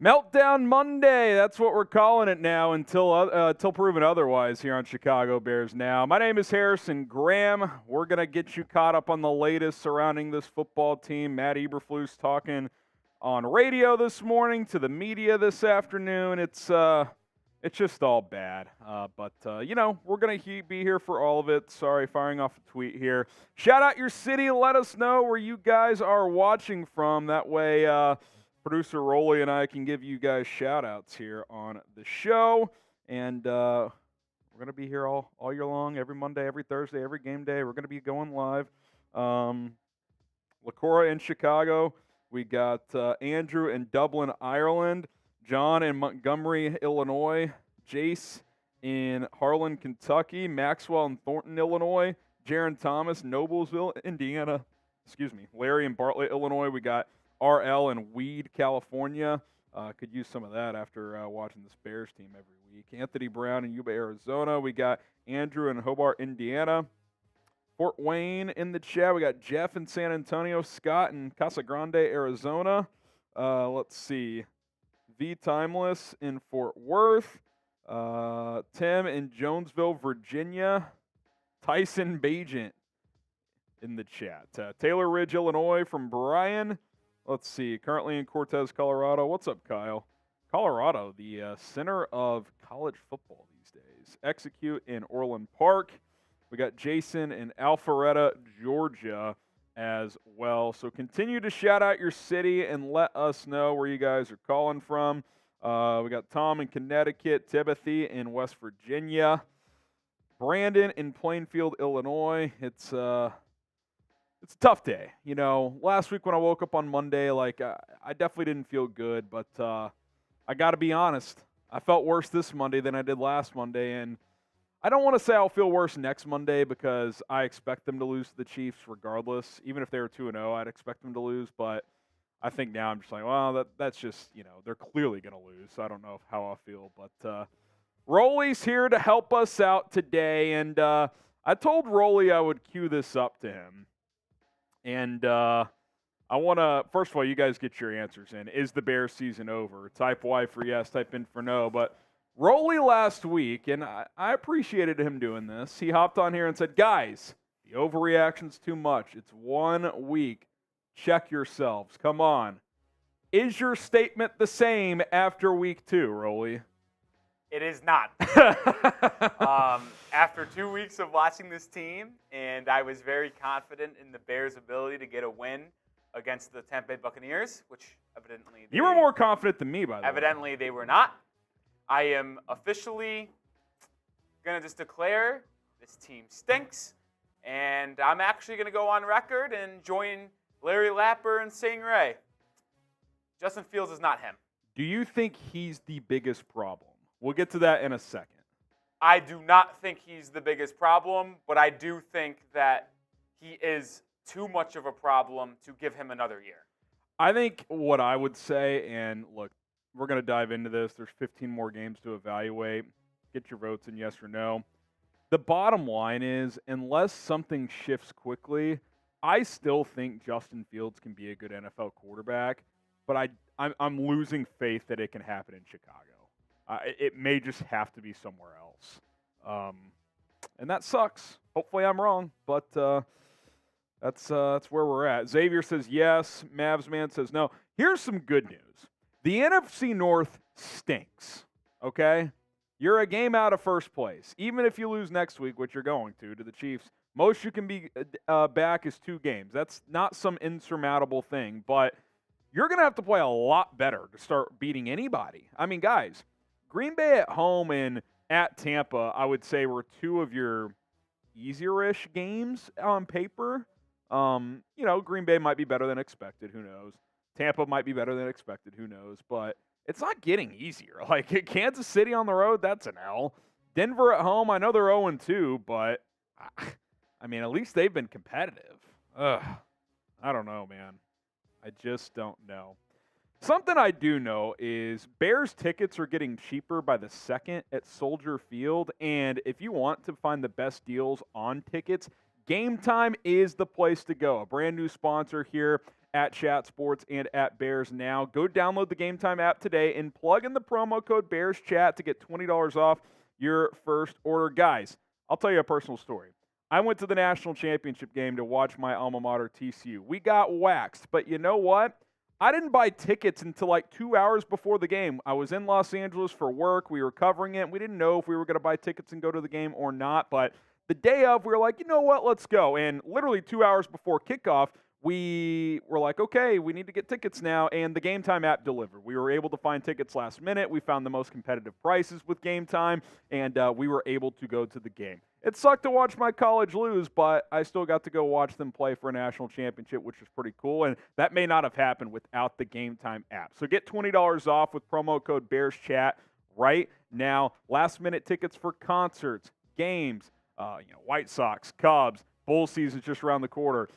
Meltdown Monday, that's what we're calling it now until proven otherwise here on Chicago Bears Now. My name is Harrison Graham. We're going to get you caught up on the latest surrounding this football team. Matt Eberflus talking on radio this morning to the media this afternoon. It's just all bad. But we're going to be here for all of it. Sorry, firing off a tweet here. Shout out your city. Let us know where you guys are watching from. That way, Producer Rolly and I can give you guys shout-outs here on the show. And we're going to be here all year long, every Monday, every Thursday, every game day. We're going to be going live. LaCora in Chicago. We got Andrew in Dublin, Ireland. John in Montgomery, Illinois. Jace in Harlan, Kentucky. Maxwell in Thornton, Illinois. Jaron Thomas, Noblesville, Indiana. Larry in Bartlett, Illinois. We got RL in Weed, California. Could use some of that after watching this Bears team every week. Anthony Brown in Yuba, Arizona. We got Andrew in Hobart, Indiana. Fort Wayne in the chat. We got Jeff in San Antonio. Scott in Casa Grande, Arizona. Let's see. V Timeless in Fort Worth. Tim in Jonesville, Virginia. Tyson Bajent in the chat. Taylor Ridge, Illinois from Brian. Let's see, currently in Cortez, Colorado. What's up, Kyle? Colorado, the center of college football these days. Execute in Orland Park. We got Jason in Alpharetta, Georgia as well. So continue to shout out your city and let us know where you guys are calling from. We got Tom in Connecticut, Timothy in West Virginia, Brandon in Plainfield, Illinois. It's a tough day. Last week when I woke up on Monday, I definitely didn't feel good, but I got to be honest. I felt worse this Monday than I did last Monday, and I don't want to say I'll feel worse next Monday because I expect them to lose to the Chiefs regardless. Even if they were 2-0, I'd expect them to lose, but I think now I'm just like, well, that's just, they're clearly going to lose, so I don't know how I'll feel, but Rolly's here to help us out today, and I told Rolly I would cue this up to him. And I want to, first of all, you guys get your answers in. Is the Bears season over? Type Y for yes, type in for no. But Rolly last week, and I appreciated him doing this, he hopped on here and said, guys, the overreaction's too much. It's 1 week. Check yourselves. Come on. Is your statement the same after week 2, Rolly? It is not. After 2 weeks of watching this team, and I was very confident in the Bears' ability to get a win against the Tampa Bay Buccaneers, which evidently you were more confident than me, by the way. Evidently they were not. I am officially going to just declare this team stinks, and I'm actually going to go on record and join Larry Lapper and saying Ray. Justin Fields is not him. Do you think he's the biggest problem? We'll get to that in a second. I do not think he's the biggest problem, but I do think that he is too much of a problem to give him another year. I think what I would say, and look, we're going to dive into this. There's 15 more games to evaluate. Get your votes in yes or no. The bottom line is, unless something shifts quickly, I still think Justin Fields can be a good NFL quarterback, but I'm losing faith that it can happen in Chicago. It may just have to be somewhere else. And that sucks. Hopefully I'm wrong, but that's where we're at. Xavier says yes. Mavs Man says no. Here's some good news. The NFC North stinks, okay? You're a game out of first place. Even if you lose next week, which you're going to the Chiefs, most you can be back is 2 games. That's not some insurmountable thing, but you're going to have to play a lot better to start beating anybody. I mean, guys, Green Bay at home and at Tampa, I would say, were 2 of your easier-ish games on paper. Green Bay might be better than expected. Who knows? Tampa might be better than expected. Who knows? But it's not getting easier. Like, Kansas City on the road, that's an L. Denver at home, I know they're 0-2, but, I mean, at least they've been competitive. I don't know, man. I just don't know. Something I do know is Bears tickets are getting cheaper by the second at Soldier Field, and if you want to find the best deals on tickets, GameTime is the place to go. A brand new sponsor here at Chat Sports and at Bears Now. Go download the GameTime app today and plug in the promo code BearsChat to get $20 off your first order. Guys, I'll tell you a personal story. I went to the national championship game to watch my alma mater, TCU. We got waxed, but you know what? I didn't buy tickets until like 2 hours before the game. I was in Los Angeles for work. We were covering it. We didn't know if we were going to buy tickets and go to the game or not, but the day of, we were like, you know what, let's go. And literally 2 hours before kickoff, we were like, okay, we need to get tickets now, and the GameTime app delivered. We were able to find tickets last minute. We found the most competitive prices with GameTime, and we were able to go to the game. It sucked to watch my college lose, but I still got to go watch them play for a national championship, which was pretty cool, and that may not have happened without the GameTime app. So get $20 off with promo code BearsChat right now. Last-minute tickets for concerts, games, White Sox, Cubs, Bull season's just around the corner.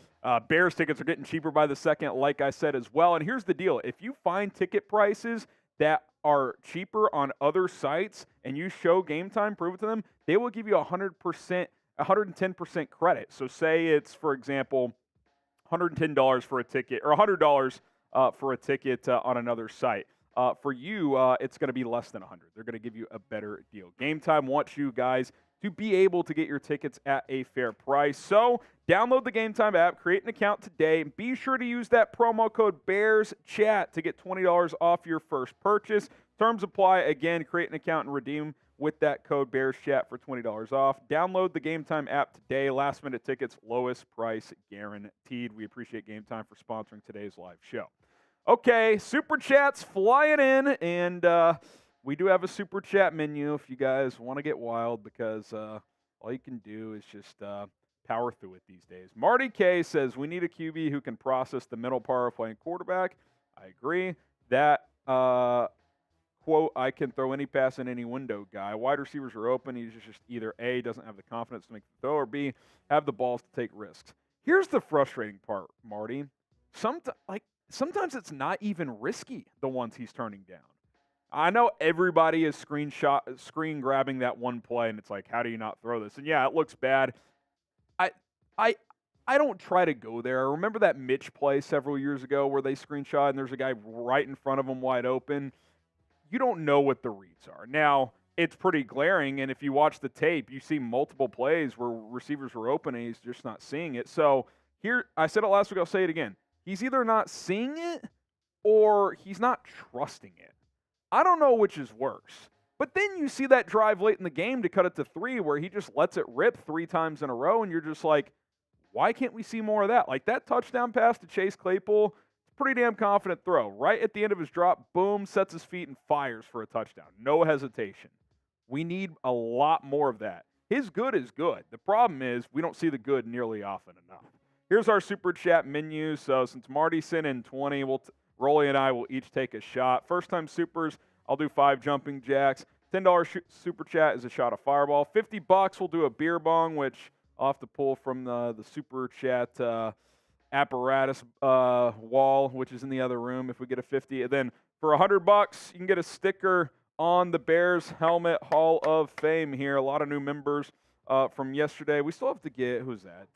Bears tickets are getting cheaper by the second, like I said as well. And here's the deal. If you find ticket prices that are cheaper on other sites and you show GameTime, prove it to them, they will give you 110% credit. So say it's, for example, $110 for a ticket or $100 for a ticket on another site. For you, it's going to be less than $100. They're going to give you a better deal. GameTime wants you guys to be able to get your tickets at a fair price. So download the GameTime app, create an account today, and be sure to use that promo code BearsChat to get $20 off your first purchase. Terms apply. Again, create an account and redeem with that code BearsChat for $20 off. Download the GameTime app today. Last-minute tickets, lowest price guaranteed. We appreciate GameTime for sponsoring today's live show. Okay, Super Chat's flying in, and we do have a Super Chat menu if you guys want to get wild, because all you can do is just power through it these days. Marty K says, we need a QB who can process the middle part of playing quarterback. I agree. That, quote, I can throw any pass in any window guy. Wide receivers are open. He's just either A, doesn't have the confidence to make the throw, or B, have the balls to take risks. Here's the frustrating part, Marty. Sometimes it's not even risky, the ones he's turning down. I know everybody is screen grabbing that one play, and it's like, how do you not throw this? And yeah, it looks bad. I don't try to go there. Remember that Mitch play several years ago where they screenshot and there's a guy right in front of him wide open? You don't know what the reads are. Now, it's pretty glaring, and if you watch the tape, you see multiple plays where receivers were open and he's just not seeing it. So here, I said it last week, I'll say it again. He's either not seeing it or he's not trusting it. I don't know which is worse. But then you see that drive late in the game to cut it to 3 where he just lets it rip 3 times in a row, and you're just like, why can't we see more of that? Like that touchdown pass to Chase Claypool, pretty damn confident throw. Right at the end of his drop, boom, sets his feet and fires for a touchdown. No hesitation. We need a lot more of that. His good is good. The problem is we don't see the good nearly often enough. Here's our Super Chat menu. So since Marty sent in 20, Rolly and I will each take a shot. First-time supers, I'll do 5 jumping jacks. $10 Super Chat is a shot of Fireball. $50, we'll do a beer bong, which I'll have to pull from the Super Chat apparatus wall, which is in the other room if we get a 50. And then for $100, you can get a sticker on the Bears Helmet Hall of Fame here. A lot of new members from yesterday. We still have to get, who's that?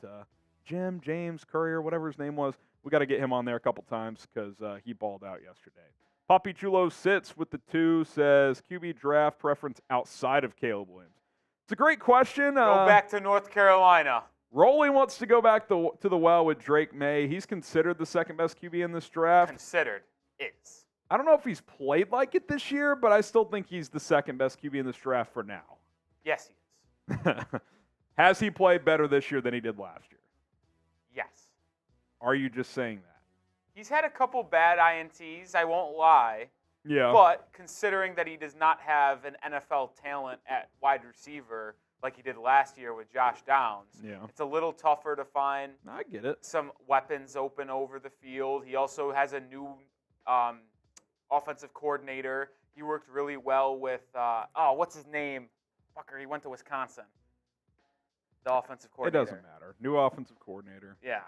Jim, James, Courier, whatever his name was. We got to get him on there a couple times because he balled out yesterday. Poppy Chulo sits with the 2, says QB draft preference outside of Caleb Williams. It's a great question. Go back to North Carolina. Rolly wants to go back to the well with Drake Maye. He's considered the second best QB in this draft. Considered is. I don't know if he's played like it this year, but I still think he's the second best QB in this draft for now. Yes, he is. Has he played better this year than he did last year? Yes. Are you just saying that? He's had a couple bad INTs, I won't lie. Yeah. But considering that he does not have an NFL talent at wide receiver like he did last year with Josh Downs, it's a little tougher to find I get it. some weapons open over the field. He also has a new offensive coordinator. He worked really well with, what's his name? Fucker, he went to Wisconsin. The offensive coordinator. It doesn't matter. New offensive coordinator. Yeah.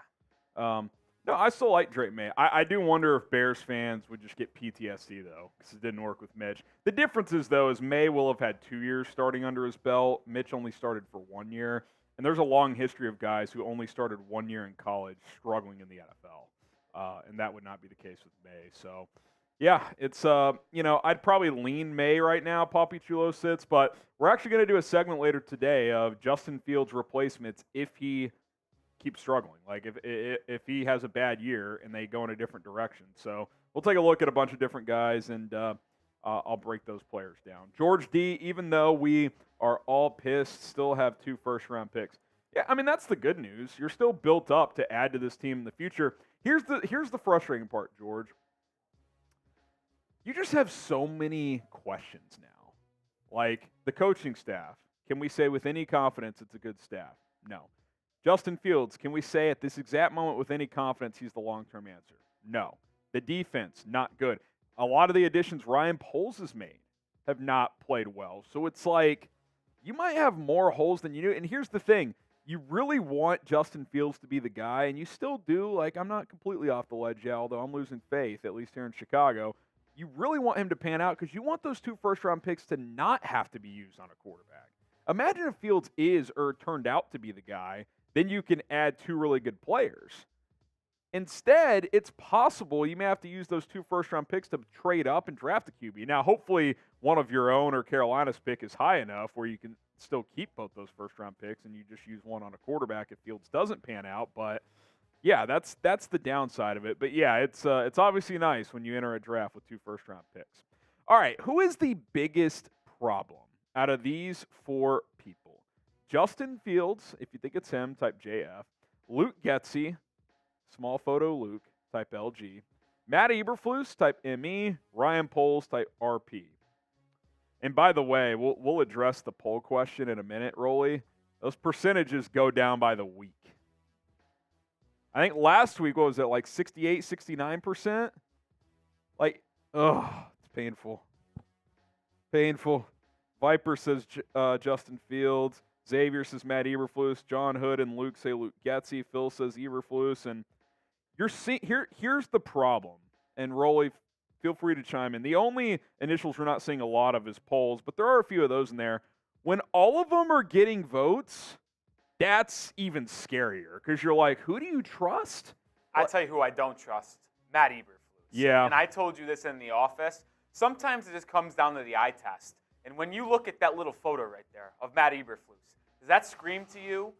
No, I still like Drake Maye. I do wonder if Bears fans would just get PTSD, though, because it didn't work with Mitch. The difference is, though, is Maye will have had 2 years starting under his belt. Mitch only started for 1 year. And there's a long history of guys who only started 1 year in college struggling in the NFL. and that would not be the case with Maye. So, yeah, it's I'd probably lean Maye right now. Papi Chulo sits, but we're actually going to do a segment later today of Justin Fields' replacements if he keeps struggling. Like if he has a bad year and they go in a different direction. So we'll take a look at a bunch of different guys and I'll break those players down. George D, even though we are all pissed, still have 2 first-round picks. Yeah, I mean, that's the good news. You're still built up to add to this team in the future. Here's the frustrating part, George. You just have so many questions now. Like the coaching staff. Can we say with any confidence it's a good staff? No. Justin Fields, can we say at this exact moment with any confidence he's the long-term answer? No. The defense, not good. A lot of the additions Ryan Poles has made have not played well. So it's like you might have more holes than you knew. And here's the thing. You really want Justin Fields to be the guy, and you still do. Like, I'm not completely off the ledge yet, although I'm losing faith, at least here in Chicago. You really want him to pan out because you want those 2 first-round picks to not have to be used on a quarterback. Imagine if Fields is or turned out to be the guy. Then you can add 2 really good players. Instead, it's possible you may have to use those 2 first-round picks to trade up and draft a QB. Now, hopefully, one of your own or Carolina's pick is high enough where you can still keep both those first-round picks and you just use one on a quarterback if Fields doesn't pan out. But, yeah, that's the downside of it. But, yeah, it's obviously nice when you enter a draft with 2 first-round picks. All right, who is the biggest problem out of these 4 people? Justin Fields, if you think it's him, type JF. Luke Getsy, small photo Luke, type LG. Matt Eberflus, type ME. Ryan Poles, type RP. And by the way, we'll address the poll question in a minute, Rolly. Those percentages go down by the week. I think last week, what was it, like 68, 69%? Like, it's painful. Painful. Viper says Justin Fields. Xavier says Matt Eberflus. John Hood and Luke say Luke Getsy. Phil says Eberflus. And you're seeing here's the problem. And Rolly, feel free to chime in. The only initials we're not seeing a lot of is polls, but there are a few of those in there. When all of them are getting votes, that's even scarier because you're like, who do you trust? I tell you who I don't trust, Matt Eberflus. Yeah. And I told you this in the office. Sometimes it just comes down to the eye test. And when you look at that little photo right there of Matt Eberflus, does that scream to you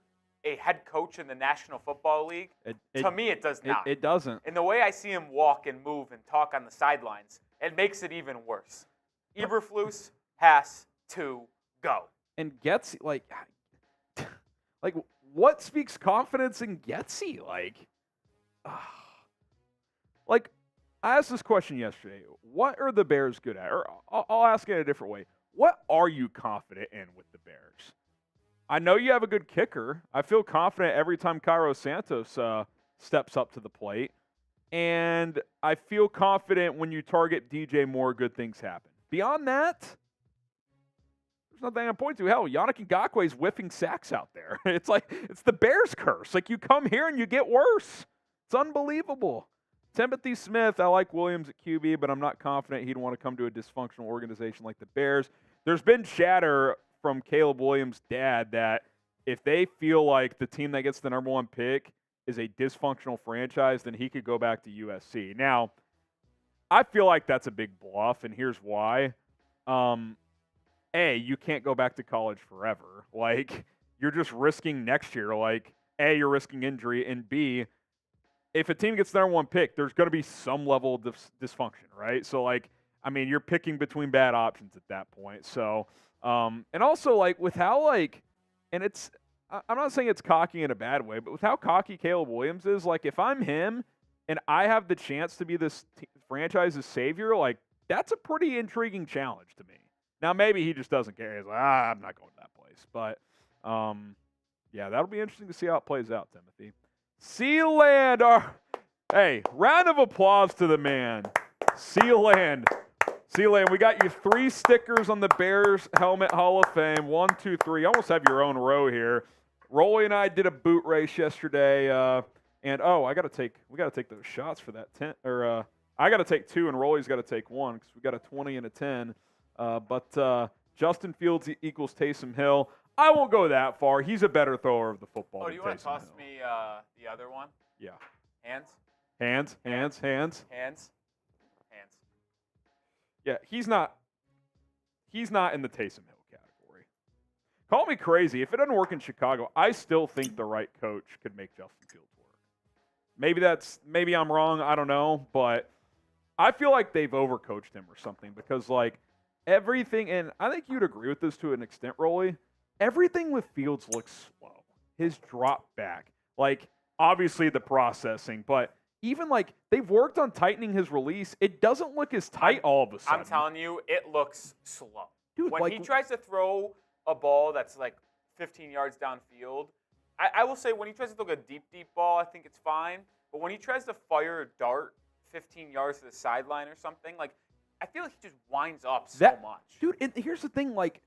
a head coach in the National Football League? To me, it does not. It doesn't. And the way I see him walk and move and talk on the sidelines, it makes it even worse. Eberflus has to go. And Getsy, like what speaks confidence in Getsy? Like, I asked this question yesterday. What are the Bears good at? Or I'll ask it in a different way. What are you confident in with the Bears? I know you have a good kicker. I feel confident every time Cairo Santos steps up to the plate. And I feel confident when you target DJ Moore, good things happen. Beyond that, there's nothing I can point to. Hell, Yannick Ngakoue's whiffing sacks out there. It's the Bears curse. Like, you come here and you get worse. It's unbelievable. Timothy Smith, I like Williams at QB, but I'm not confident he'd want to come to a dysfunctional organization like the Bears. There's been chatter from Caleb Williams' dad that if they feel like the team that gets the number 1 pick is a dysfunctional franchise, then he could go back to USC. Now, I feel like that's a big bluff, and here's why. A, you can't go back to college forever. Like, you're just risking next year. Like, A, you're risking injury, and B, if a team gets the number 1 pick, there's going to be some level of dysfunction, right? So, like, I mean, you're picking between bad options at that point. So, and also, like, with how, like, and it's, I'm not saying it's cocky in a bad way, but with how cocky Caleb Williams is, like, if I'm him and I have the chance to be this franchise's savior, like, that's a pretty intriguing challenge to me. Now, maybe he just doesn't care. He's like, I'm not going to that place. But, yeah, that'll be interesting to see how it plays out, Timothy. Sealand, hey, round of applause to the man. Sealand, we got you 3 stickers on the Bears Helmet Hall of Fame. 1, 2, 3. You almost have your own row here. Rolly and I did a boot race yesterday, and we got to take those shots for that 10. Or I got to take 2, and Rolly's got to take 1 because we got a 20 and a 10. But Justin Fields equals Taysom Hill. I won't go that far. He's a better thrower of the football. Oh, do you want to toss me the other one? Yeah. Hands? Hands. Yeah, he's not in the Taysom Hill category. Call me crazy. If it doesn't work in Chicago, I still think the right coach could make Justin Fields work. Maybe I'm wrong, I don't know, but I feel like they've overcoached him or something because like everything, and I think you'd agree with this to an extent, Rolly, everything with Fields looks slow. His drop back, like obviously the processing, but even like they've worked on tightening his release, it doesn't look as tight all of a sudden. I'm telling you, it looks slow. Dude, when he tries to throw a ball that's like 15 yards downfield, I will say when he tries to throw a deep ball, I think it's fine. But when he tries to fire a dart 15 yards to the sideline or something, like I feel like he just winds up so much. Dude, and here's the thing, like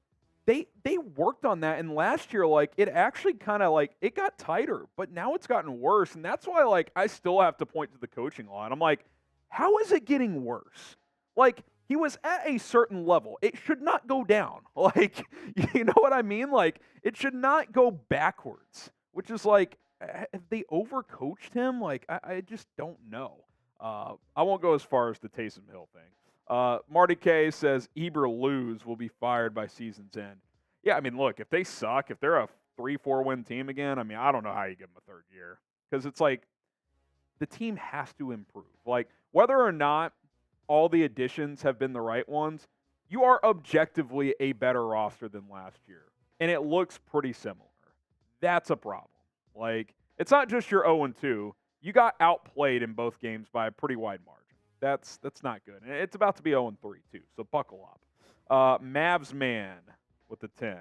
they worked on that, and last year, like it actually kind of like it got tighter, but now it's gotten worse, and that's why like I still have to point to the coaching line. I'm like, how is it getting worse? Like he was at a certain level. It should not go down. Like, you know what I mean? Like it should not go backwards, which is like, have they overcoached him? Like I just don't know. I won't go as far as the Taysom Hill thing. Marty K says Eberflus will be fired by season's end. Yeah, I mean, look, if they suck, if they're a 3-4 win team again, I mean, I don't know how you give them a third year because it's like the team has to improve. Like whether or not all the additions have been the right ones, you are objectively a better roster than last year, and it looks pretty similar. That's a problem. Like it's not just your 0-2. You got outplayed in both games by a pretty wide margin. That's not good. And it's about to be 0-3 too, so buckle up. Mavs man with the 10.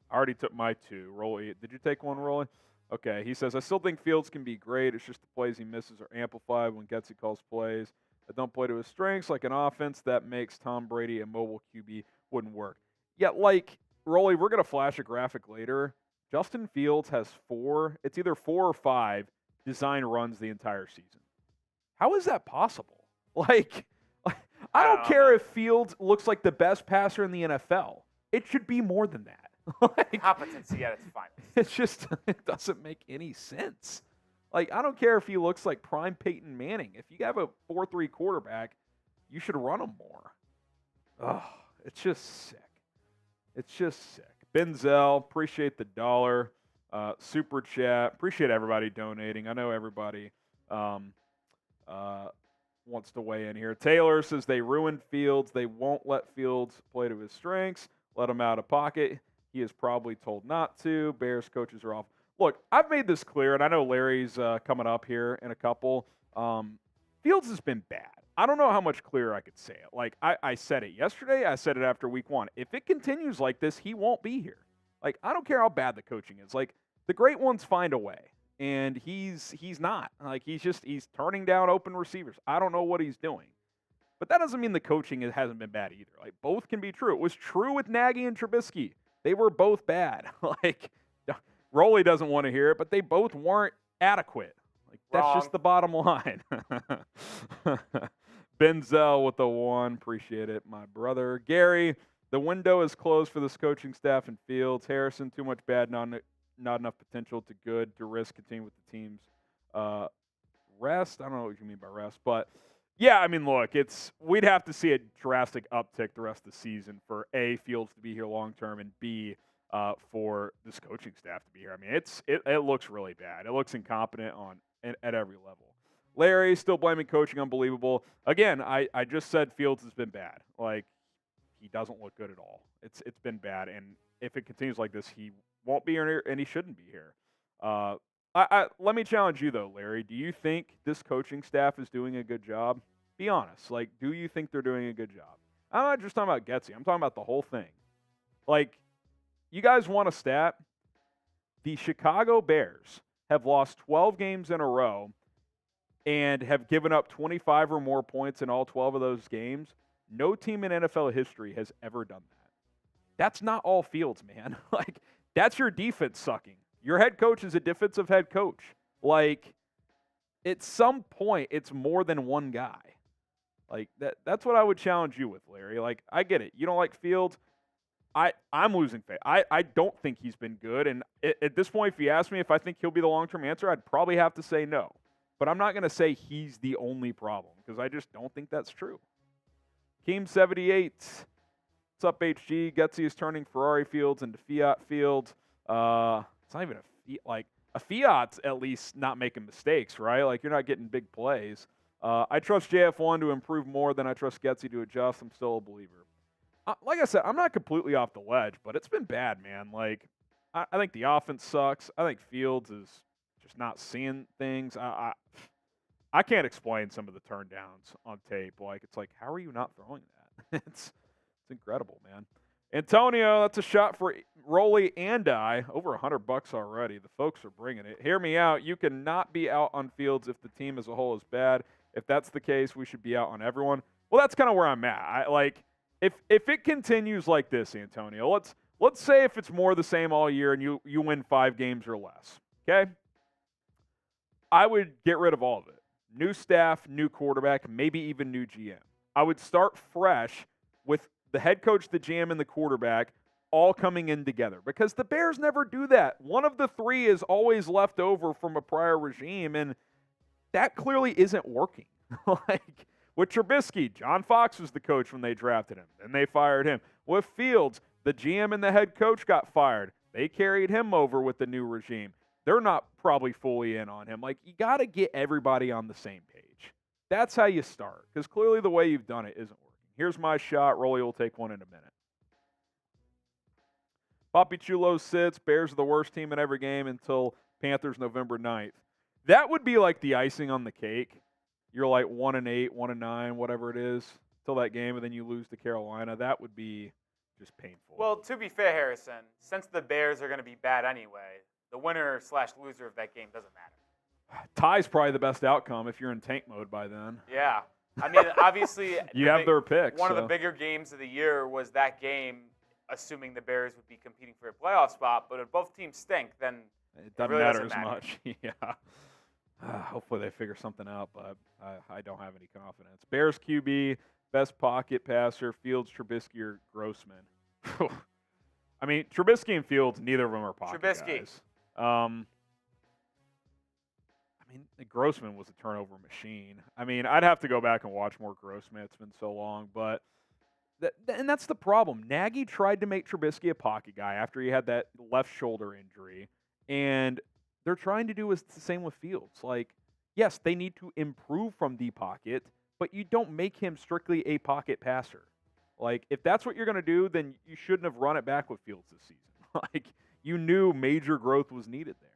I already took my 2. Rolly, did you take one, Rolly? Okay, he says, I still think Fields can be great. It's just the plays he misses are amplified when Getsy calls plays that don't play to his strengths, like an offense that makes Tom Brady a mobile QB wouldn't work. Yeah, like, Rolly, we're going to flash a graphic later. Justin Fields has it's either 4 or 5 design runs the entire season. How is that possible? Like I don't care if Fields looks like the best passer in the NFL. It should be more than that. Like, competency at its finest. It's just, it doesn't make any sense. Like, I don't care if he looks like prime Peyton Manning. If you have a 4-3 quarterback, you should run him more. Oh, it's just sick. It's just sick. Benzel, appreciate the $1. Super chat. Appreciate everybody donating. I know everybody wants to weigh in here. Taylor says they ruined Fields. They won't let Fields play to his strengths. Let him out of pocket. He is probably told not to. Bears coaches are off. Look, I've made this clear, and I know Larry's coming up here in a couple. Fields has been bad. I don't know how much clearer I could say it. Like, I said it yesterday. I said it after week 1. If it continues like this, he won't be here. Like, I don't care how bad the coaching is. Like, the great ones find a way. And he's not. Like, he's turning down open receivers. I don't know what he's doing. But that doesn't mean the coaching hasn't been bad either. Like, both can be true. It was true with Nagy and Trubisky. They were both bad. Like, Rolly doesn't want to hear it, but they both weren't adequate. Like, that's just the bottom line. Benzel with the 1. Appreciate it, my brother. Gary, the window is closed for this coaching staff and Fields. Harrison, too much bad, not enough potential to good to risk continuing with the team's rest. I don't know what you mean by rest, but yeah, I mean, look, we'd have to see a drastic uptick the rest of the season for A, Fields to be here long term, and B, for this coaching staff to be here. I mean, it looks really bad. It looks incompetent at every level. Larry still blaming coaching, unbelievable. Again, I just said Fields has been bad. Like, he doesn't look good at all. It's been bad, and if it continues like this, he won't be here, and he shouldn't be here. Let me challenge you, though, Larry. Do you think this coaching staff is doing a good job? Be honest. Like, do you think they're doing a good job? I'm not just talking about Getsy. I'm talking about the whole thing. Like, you guys want a stat? The Chicago Bears have lost 12 games in a row and have given up 25 or more points in all 12 of those games. No team in NFL history has ever done that. That's not all Fields, man. Like, that's your defense sucking. Your head coach is a defensive head coach. Like, at some point, it's more than one guy. Like, that's what I would challenge you with, Larry. Like, I get it. You don't like Fields. I'm losing faith. I don't think he's been good. And at this point, if you ask me if I think he'll be the long-term answer, I'd probably have to say no. But I'm not going to say he's the only problem because I just don't think that's true. Keem78. What's up, HG? Getsy is turning Ferrari fields into Fiat fields. It's not even a Fiat's at least not making mistakes, right? Like, you're not getting big plays. I trust JF1 to improve more than I trust Getsy to adjust. I'm still a believer. Like I said, I'm not completely off the ledge, but it's been bad, man. Like, I think the offense sucks. I think Fields is just not seeing things. I can't explain some of the turndowns on tape. Like, it's like, how are you not throwing that? It's incredible, man. Antonio, that's a shot for Rolly and I. Over $100 already. The folks are bringing it. Hear me out. You cannot be out on Fields if the team as a whole is bad. If that's the case, we should be out on everyone. Well, that's kind of where I'm at. If it continues like this, Antonio, let's say if it's more the same all year and you win 5 games or less, okay? I would get rid of all of it. New staff, new quarterback, maybe even new GM. I would start fresh with the head coach, the GM, and the quarterback all coming in together because the Bears never do that. One of the 3 is always left over from a prior regime, and that clearly isn't working. Like, with Trubisky, John Fox was the coach when they drafted him. Then they fired him. With Fields, the GM and the head coach got fired. They carried him over with the new regime. They're not probably fully in on him. Like, you got to get everybody on the same page. That's how you start, because clearly the way you've done it isn't working. Here's my shot. Rolly will take one in a minute. Poppy Chulo sits. Bears are the worst team in every game until Panthers November 9th. That would be like the icing on the cake. You're like 1-8, 1-9, whatever it is, till that game, and then you lose to Carolina. That would be just painful. Well, to be fair, Harrison, since the Bears are going to be bad anyway, the winner/loser of that game doesn't matter. Tie's probably the best outcome if you're in tank mode by then. Yeah. I mean, obviously, you have their picks. One of the bigger games of the year was that game, assuming the Bears would be competing for a playoff spot. But if both teams stink, then it doesn't really matter doesn't as much. Yeah. Hopefully they figure something out, but I don't have any confidence. Bears QB, best pocket passer, Fields, Trubisky, or Grossman. I mean, Trubisky and Fields, neither of them are pocket guys. I mean, Grossman was a turnover machine. I mean, I'd have to go back and watch more Grossman. It's been so long, but and that's the problem. Nagy tried to make Trubisky a pocket guy after he had that left shoulder injury, and they're trying to do the same with Fields. Like, yes, they need to improve from the pocket, but you don't make him strictly a pocket passer. Like, if that's what you're going to do, then you shouldn't have run it back with Fields this season. Like, you knew major growth was needed there.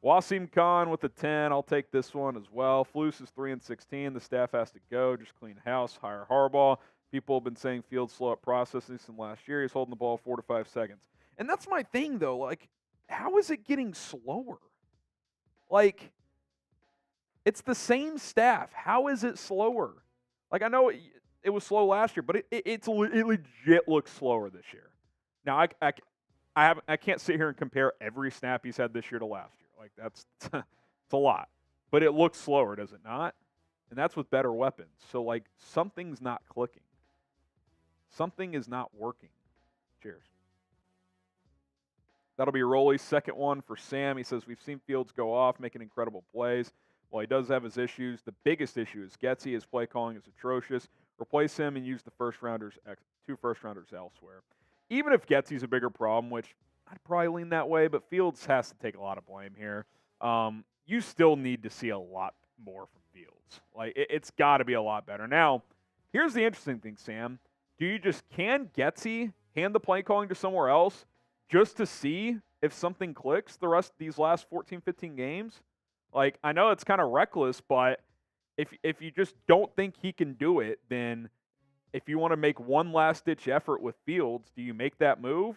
Wasim Khan with a 10. I'll take this one as well. Flus is 3-16. The staff has to go. Just clean house. Hire Harbaugh. People have been saying Fields slow up processing since last year. He's holding the ball 4 to 5 seconds. And that's my thing, though. Like, how is it getting slower? Like, it's the same staff. How is it slower? Like, I know it was slow last year, but it legit looks slower this year. Now, I can't sit here and compare every snap he's had this year to last year. Like, that's it's a lot. But it looks slower, does it not? And that's with better weapons. So, like, something's not clicking. Something is not working. Cheers. That'll be Rolly's second one for Sam. He says, we've seen Fields go off, making incredible plays. While he does have his issues, the biggest issue is Getsy. His play calling is atrocious. Replace him and use the two first-rounders elsewhere. Even if Getsy's a bigger problem, which I'd probably lean that way, but Fields has to take a lot of blame here. You still need to see a lot more from Fields. Like, it's got to be a lot better. Now, here's the interesting thing, Sam. Can Getsy hand the play calling to somewhere else just to see if something clicks the rest of these last 14, 15 games? Like, I know it's kind of reckless, but if you just don't think he can do it, then if you want to make one last-ditch effort with Fields, do you make that move?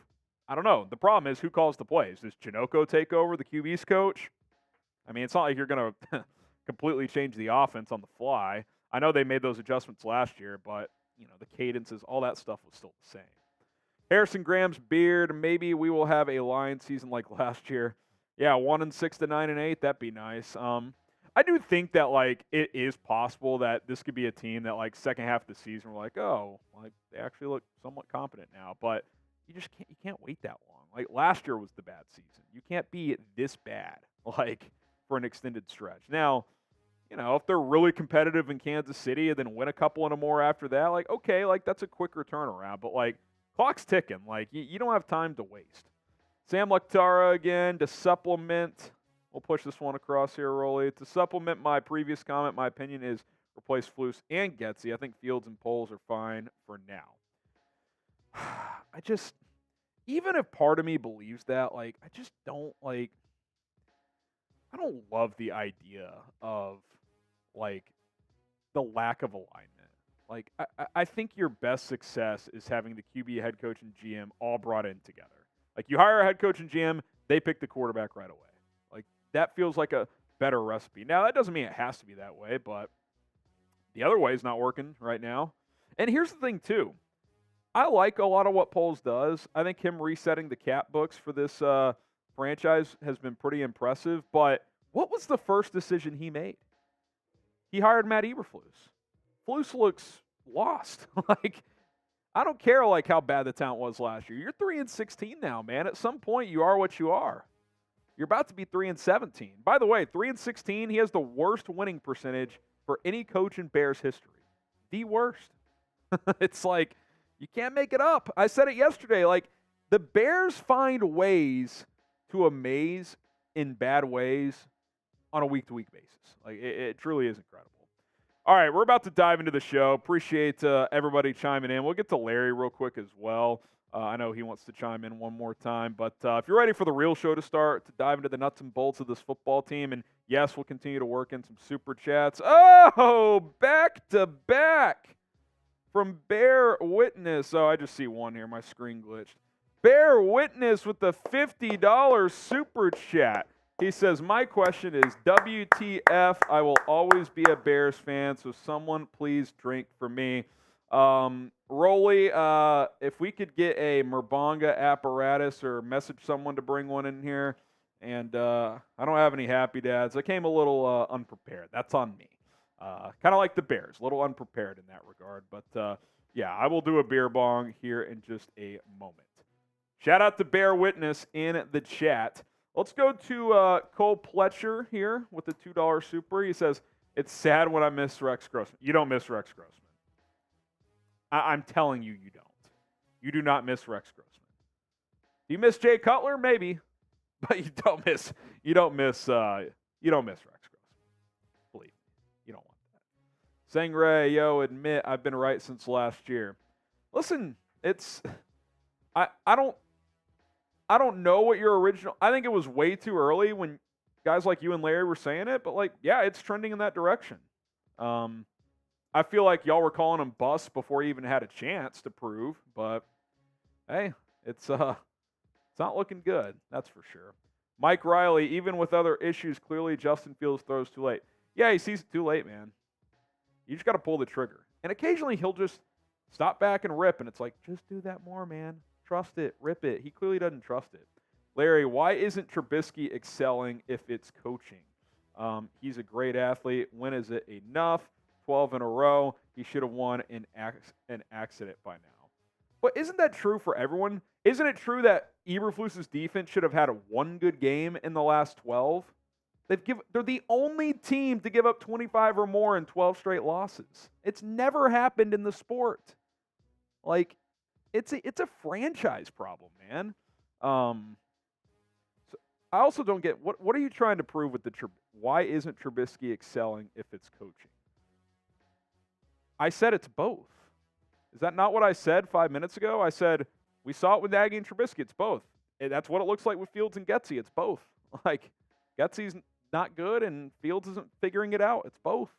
I don't know. The problem is, who calls the plays? Does Chinoco take over, the QB's coach? I mean, it's not like you're going to completely change the offense on the fly. I know they made those adjustments last year, but, you know, the cadences, all that stuff was still the same. Harrison Graham's beard. Maybe we will have a Lions season like last year. Yeah, 1-6 to 9-8. That'd be nice. I do think that, like, it is possible that this could be a team that, like, second half of the season, we're like, oh, like, they actually look somewhat competent now. But you just can't wait that long. Like, last year was the bad season. You can't be this bad, like, for an extended stretch. Now, if they're really competitive in Kansas City and then win a couple and more after that, like, okay, like, that's a quicker turnaround. But, like, clock's ticking. Like, you don't have time to waste. Sam Laktara again to supplement. We'll push this one across here, Rolly. To supplement my previous comment, my opinion is replace Flus and Getsy. I think Fields and Poles are fine for now. Even if part of me believes that, like, I just don't, like, I don't love the idea of, like, the lack of alignment. Like, I think your best success is having the QB, head coach, and GM all brought in together. Like, you hire a head coach and GM, they pick the quarterback right away. Like, that feels like a better recipe. Now, that doesn't mean it has to be that way, but the other way is not working right now. And here's the thing, too. I like a lot of what Poles does. I think him resetting the cap books for this franchise has been pretty impressive. But what was the first decision he made? He hired Matt Eberflus. Flus looks lost. Like, I don't care like how bad the talent was last year. You're 3-16 now, man. At some point, you are what you are. You're about to be 3-17. By the way, 3-16, he has the worst winning percentage for any coach in Bears history. The worst. It's like, you can't make it up. I said it yesterday. Like, the Bears find ways to amaze in bad ways on a week-to-week basis. Like, it truly is incredible. All right, we're about to dive into the show. Appreciate everybody chiming in. We'll get to Larry real quick as well. I know he wants to chime in one more time. But if you're ready for the real show to start, to dive into the nuts and bolts of this football team, and yes, we'll continue to work in some super chats. Oh, back-to-back from Bear Witness. Oh, I just see one here. My screen glitched. Bear Witness with the $50 super chat. He says, my question is, WTF, I will always be a Bears fan, so someone please drink for me. Rolly, if we could get a Merbonga apparatus or message someone to bring one in here. And I don't have any happy dads. I came a little unprepared. That's on me. Kind of like the Bears, a little unprepared in that regard. But, yeah, I will do a beer bong here in just a moment. Shout out to Bear Witness in the chat. Let's go to Cole Pletcher here with the $2 super. He says, it's sad when I miss Rex Grossman. You don't miss Rex Grossman. I'm telling you, you don't. You do not miss Rex Grossman. Do you miss Jay Cutler? Maybe. But you don't miss Rex Grossman. Believe me. You don't want that. Sangray, yo, admit I've been right since last year. Listen, I don't know what your original. I think it was way too early when guys like you and Larry were saying it, but like, yeah, it's trending in that direction. I feel like y'all were calling him busts before he even had a chance to prove, but hey, it's not looking good. That's for sure. Mike Riley, even with other issues, clearly Justin Fields throws too late. Yeah, he sees it too late, man. You just got to pull the trigger, and occasionally he'll just stop back and rip, and it's like, just do that more, man. Trust it, rip it. He clearly doesn't trust it. Larry, why isn't Trubisky excelling if it's coaching? He's a great athlete. When is it enough? 12 in a row. He should have won an accident by now. But isn't that true for everyone? Isn't it true that Eberflus's defense should have had one good game in the last 12? They're the only team to give up 25 or more in 12 straight losses. It's never happened in the sport. Like, it's a franchise problem, man. So I also don't get what are you trying to prove with why isn't Trubisky excelling if it's coaching? I said it's both. Is that not what I said 5 minutes ago? I said we saw it with Nagy and Trubisky. It's both. That's what it looks like with Fields and Getsy. It's both. Like, Getsy's not good and Fields isn't figuring it out. It's both.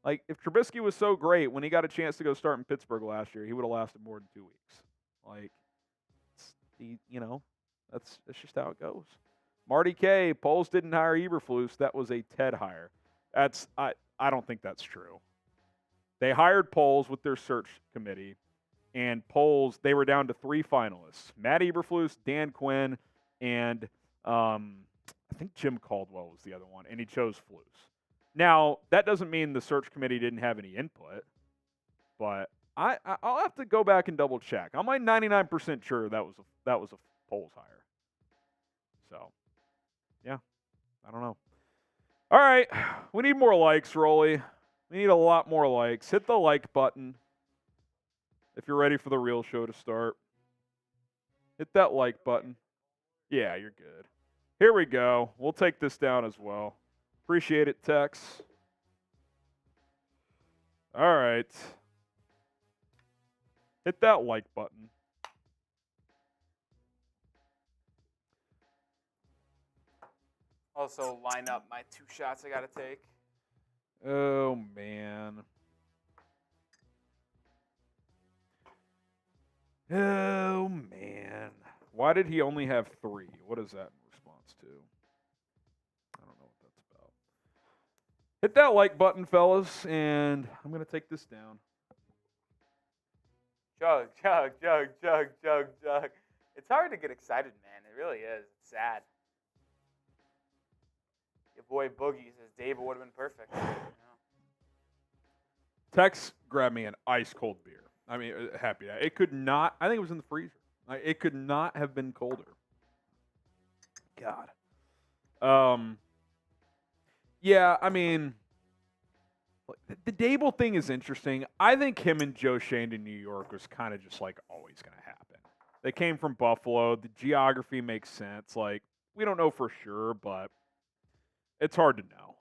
Like, if Trubisky was so great when he got a chance to go start in Pittsburgh last year, he would have lasted more than 2 weeks. Like, that's just how it goes. Marty K, Poles didn't hire Eberflus. That was a Ted hire. I don't think that's true. They hired Poles with their search committee, and Poles, they were down to 3 finalists. Matt Eberflus, Dan Quinn, and I think Jim Caldwell was the other one, and he chose Flus. Now, that doesn't mean the search committee didn't have any input, but I'll have to go back and double check. I'm like 99% sure that was a Poles hire. So, yeah, I don't know. All right, we need more likes, Rolly. We need a lot more likes. Hit the like button if you're ready for the real show to start. Hit that like button. Yeah, you're good. Here we go. We'll take this down as well. Appreciate it, Tex. All right. Hit that like button. Also, line up my 2 shots I got to take. Oh, man. Oh, man. Why did he only have 3? What is that in response to? I don't know what that's about. Hit that like button, fellas, and I'm going to take this down. Chug, chug, chug, chug, chug, chug. It's hard to get excited, man. It really is. It's sad. Your boy Boogie says David would have been perfect. You know? Tex grabbed me an ice cold beer. I mean, happy that. It could not, I think it was in the freezer. It could not have been colder. God. Yeah, I mean, the Dable thing is interesting. I think him and Joe Shane in New York was kind of just like always going to happen. They came from Buffalo. The geography makes sense. Like, we don't know for sure, but it's hard to know.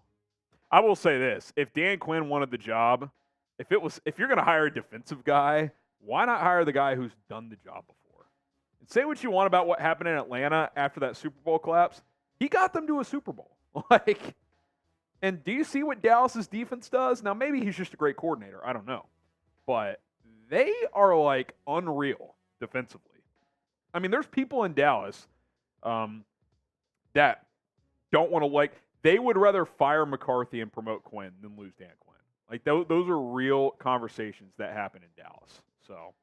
I will say this. If Dan Quinn wanted the job, if you're going to hire a defensive guy, why not hire the guy who's done the job before? And say what you want about what happened in Atlanta after that Super Bowl collapse. He got them to a Super Bowl. And do you see what Dallas's defense does? Now, maybe he's just a great coordinator. I don't know. But they are, like, unreal defensively. I mean, there's people in Dallas that don't want to, like, they would rather fire McCarthy and promote Quinn than lose Dan Quinn. Like, those are real conversations that happen in Dallas. So,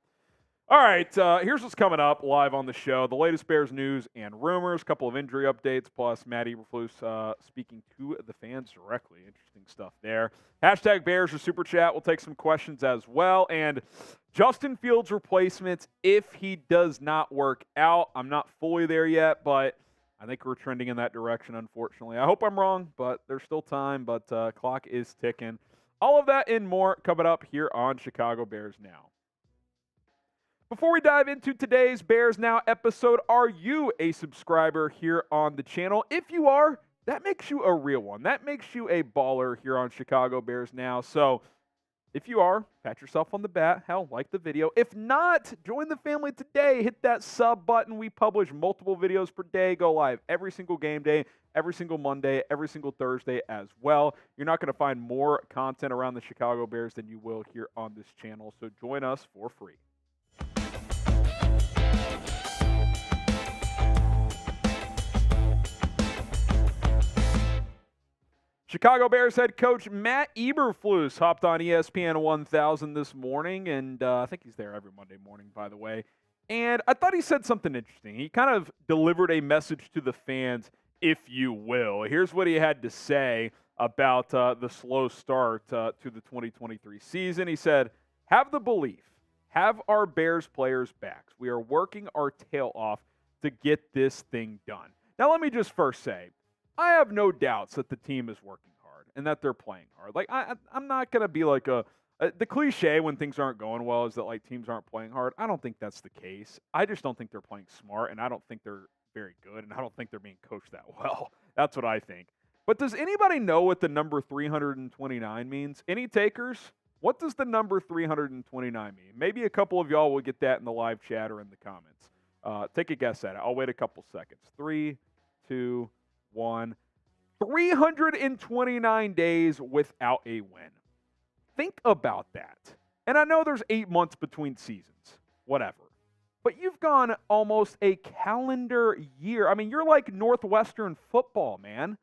all right, here's what's coming up live on the show. The latest Bears news and rumors, a couple of injury updates, plus Matt Eberflus speaking to the fans directly. Interesting stuff there. Hashtag Bears or Super Chat. We'll take some questions as well. And Justin Fields replacements if he does not work out. I'm not fully there yet, but I think we're trending in that direction, unfortunately. I hope I'm wrong, but there's still time, but clock is ticking. All of that and more coming up here on Chicago Bears Now. Before we dive into today's Bears Now episode, are you a subscriber here on the channel? If you are, that makes you a real one. That makes you a baller here on Chicago Bears Now. So if you are, pat yourself on the back. Hell, like the video. If not, join the family today. Hit that sub button. We publish multiple videos per day. Go live every single game day, every single Monday, every single Thursday as well. You're not going to find more content around the Chicago Bears than you will here on this channel. So join us for free. Chicago Bears head coach Matt Eberflus hopped on ESPN 1000 this morning, and I think he's there every Monday morning, by the way. And I thought he said something interesting. He kind of delivered a message to the fans, if you will. Here's what he had to say about the slow start to the 2023 season. He said, "Have the belief. Have our Bears players' backs. We are working our tail off to get this thing done." Now, let me just first say, I have no doubts that the team is working hard and that they're playing hard. Like, I'm not going to be like the cliche when things aren't going well is that, like, teams aren't playing hard. I don't think that's the case. I just don't think they're playing smart, and I don't think they're very good, and I don't think they're being coached that well. That's what I think. But does anybody know what the number 329 means? Any takers? What does the number 329 mean? Maybe a couple of y'all will get that in the live chat or in the comments. Take a guess at it. I'll wait a couple seconds. 3, 2, 1. 329 days without a win. Think about that. And I know there's 8 months between seasons. Whatever. But you've gone almost a calendar year. I mean, you're like Northwestern football, man.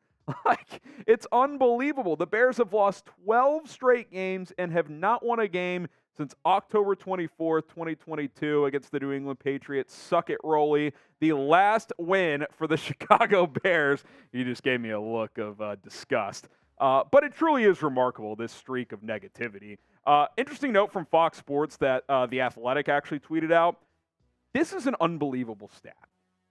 Like, it's unbelievable. The Bears have lost 12 straight games and have not won a game since October 24th, 2022 against the New England Patriots. Suck it, Rolly. The last win for the Chicago Bears. You just gave me a look of disgust. But it truly is remarkable, this streak of negativity. Interesting note from Fox Sports that The Athletic actually tweeted out. This is an unbelievable stat.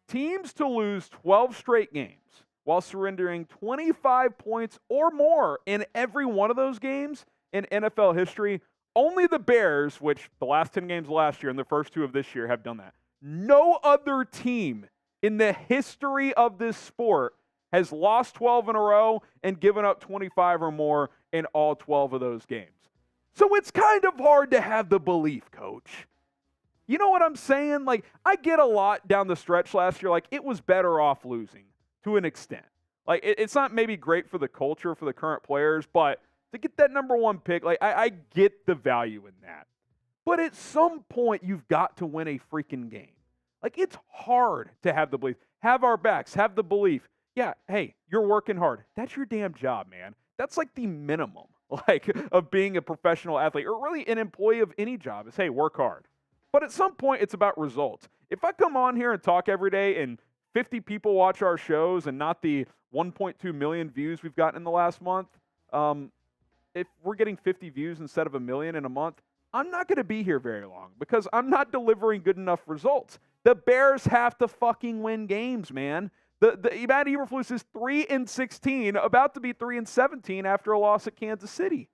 Teams to lose 12 straight games while surrendering 25 points or more in every one of those games in NFL history. Only the Bears, which the last 10 games last year and the first 2 of this year have done that. No other team in the history of this sport has lost 12 in a row and given up 25 or more in all 12 of those games. So it's kind of hard to have the belief, Coach. You know what I'm saying? Like, I get a lot down the stretch last year. Like, it was better off losing to an extent. Like, it's not maybe great for the culture, for the current players, but to get that number 1 pick, like, I get the value in that. But at some point, you've got to win a freaking game. Like, it's hard to have the belief. Have our backs. Have the belief. Yeah, hey, you're working hard. That's your damn job, man. That's like the minimum, like, of being a professional athlete or really an employee of any job is, hey, work hard. But at some point, it's about results. If I come on here and talk every day and 50 people watch our shows and not the 1.2 million views we've gotten in the last month, if we're getting 50 views instead of 1 million in a month, I'm not going to be here very long because I'm not delivering good enough results. The Bears have to fucking win games, man. The Matt Eberflus is 3-16, about to be 3-17 after a loss at Kansas City.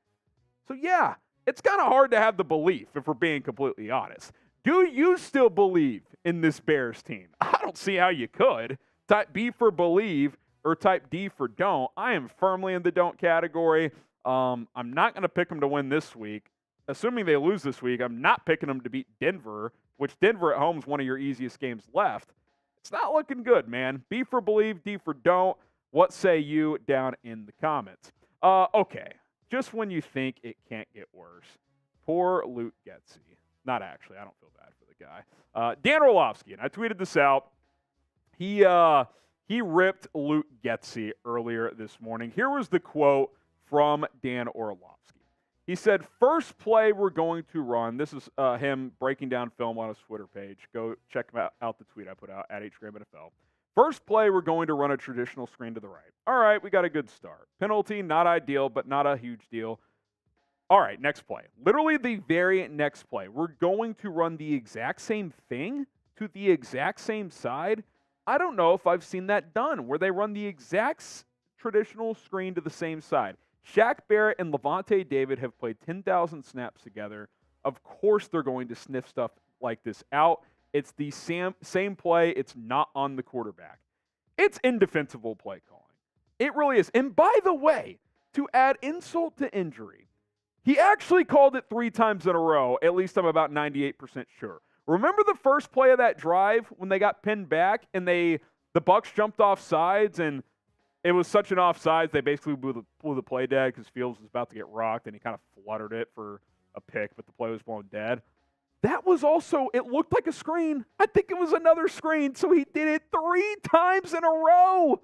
So yeah, it's kind of hard to have the belief if we're being completely honest. Do you still believe in this Bears team? I don't see how you could. Type B for believe or type D for don't. I am firmly in the don't category. I'm not going to pick them to win this week. Assuming they lose this week, I'm not picking them to beat Denver, which Denver at home is one of your easiest games left. It's not looking good, man. B for believe, D for don't. What say you down in the comments? Okay, just when you think it can't get worse. Poor Luke Getsy. Not actually. I don't feel bad for the guy. Dan Orlovsky, and I tweeted this out. He ripped Luke Getsy earlier this morning. Here was the quote from Dan Orlovsky. He said, first play we're going to run. This is him breaking down film on his Twitter page. Go check out the tweet I put out at HGramNFL. First play, we're going to run a traditional screen to the right. All right, we got a good start. Penalty, not ideal, but not a huge deal. All right, next play. Literally the very next play. We're going to run the exact same thing to the exact same side. I don't know if I've seen that done, where they run the exact traditional screen to the same side. Shaq Barrett and Levante David have played 10,000 snaps together. Of course they're going to sniff stuff like this out. It's the same play. It's not on the quarterback. It's indefensible play calling. It really is. And by the way, to add insult to injury, he actually called it 3 times in a row. At least I'm about 98% sure. Remember the first play of that drive when they got pinned back and the Bucs jumped off sides and it was such an offsides, they basically blew the play dead because Fields was about to get rocked, and he kind of fluttered it for a pick, but the play was blown dead. That was also, it looked like a screen. I think it was another screen, so he did it 3 times in a row.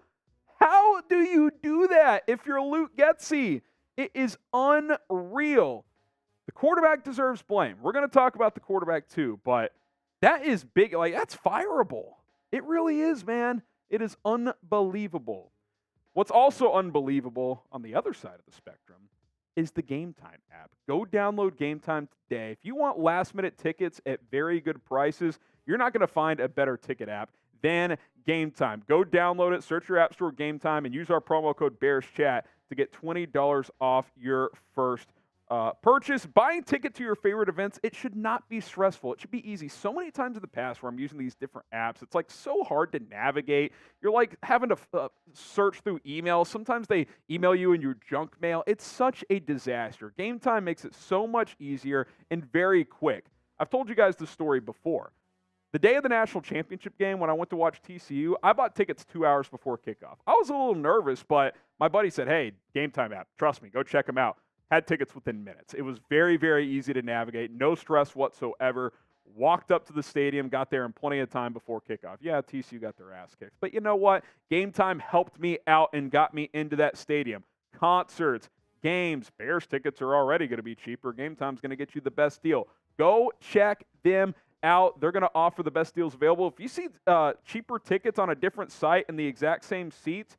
How do you do that if you're Luke Getsy? It is unreal. The quarterback deserves blame. We're going to talk about the quarterback too, but that is big. Like, that's fireable. It really is, man. It is unbelievable. What's also unbelievable on the other side of the spectrum is the GameTime app. Go download GameTime today. If you want last-minute tickets at very good prices, you're not going to find a better ticket app than GameTime. Go download it, search your app store GameTime, and use our promo code BearsChat to get $20 off your first purchase. Buying a ticket to your favorite events, it should not be stressful. It should be easy. So many times in the past where I'm using these different apps, it's like so hard to navigate. You're like having to search through emails. Sometimes they email you in your junk mail. It's such a disaster. GameTime makes it so much easier and very quick. I've told you guys this story before. The day of the national championship game, when I went to watch TCU, I bought tickets 2 hours before kickoff. I was a little nervous, but my buddy said, hey, GameTime app, trust me, go check them out. Had tickets within minutes. It was very, very easy to navigate. No stress whatsoever. Walked up to the stadium, got there in plenty of time before kickoff. Yeah, TCU got their ass kicked. But you know what? GameTime helped me out and got me into that stadium. Concerts, games, Bears tickets are already going to be cheaper. GameTime's going to get you the best deal. Go check them out. They're going to offer the best deals available. If you see cheaper tickets on a different site in the exact same seats,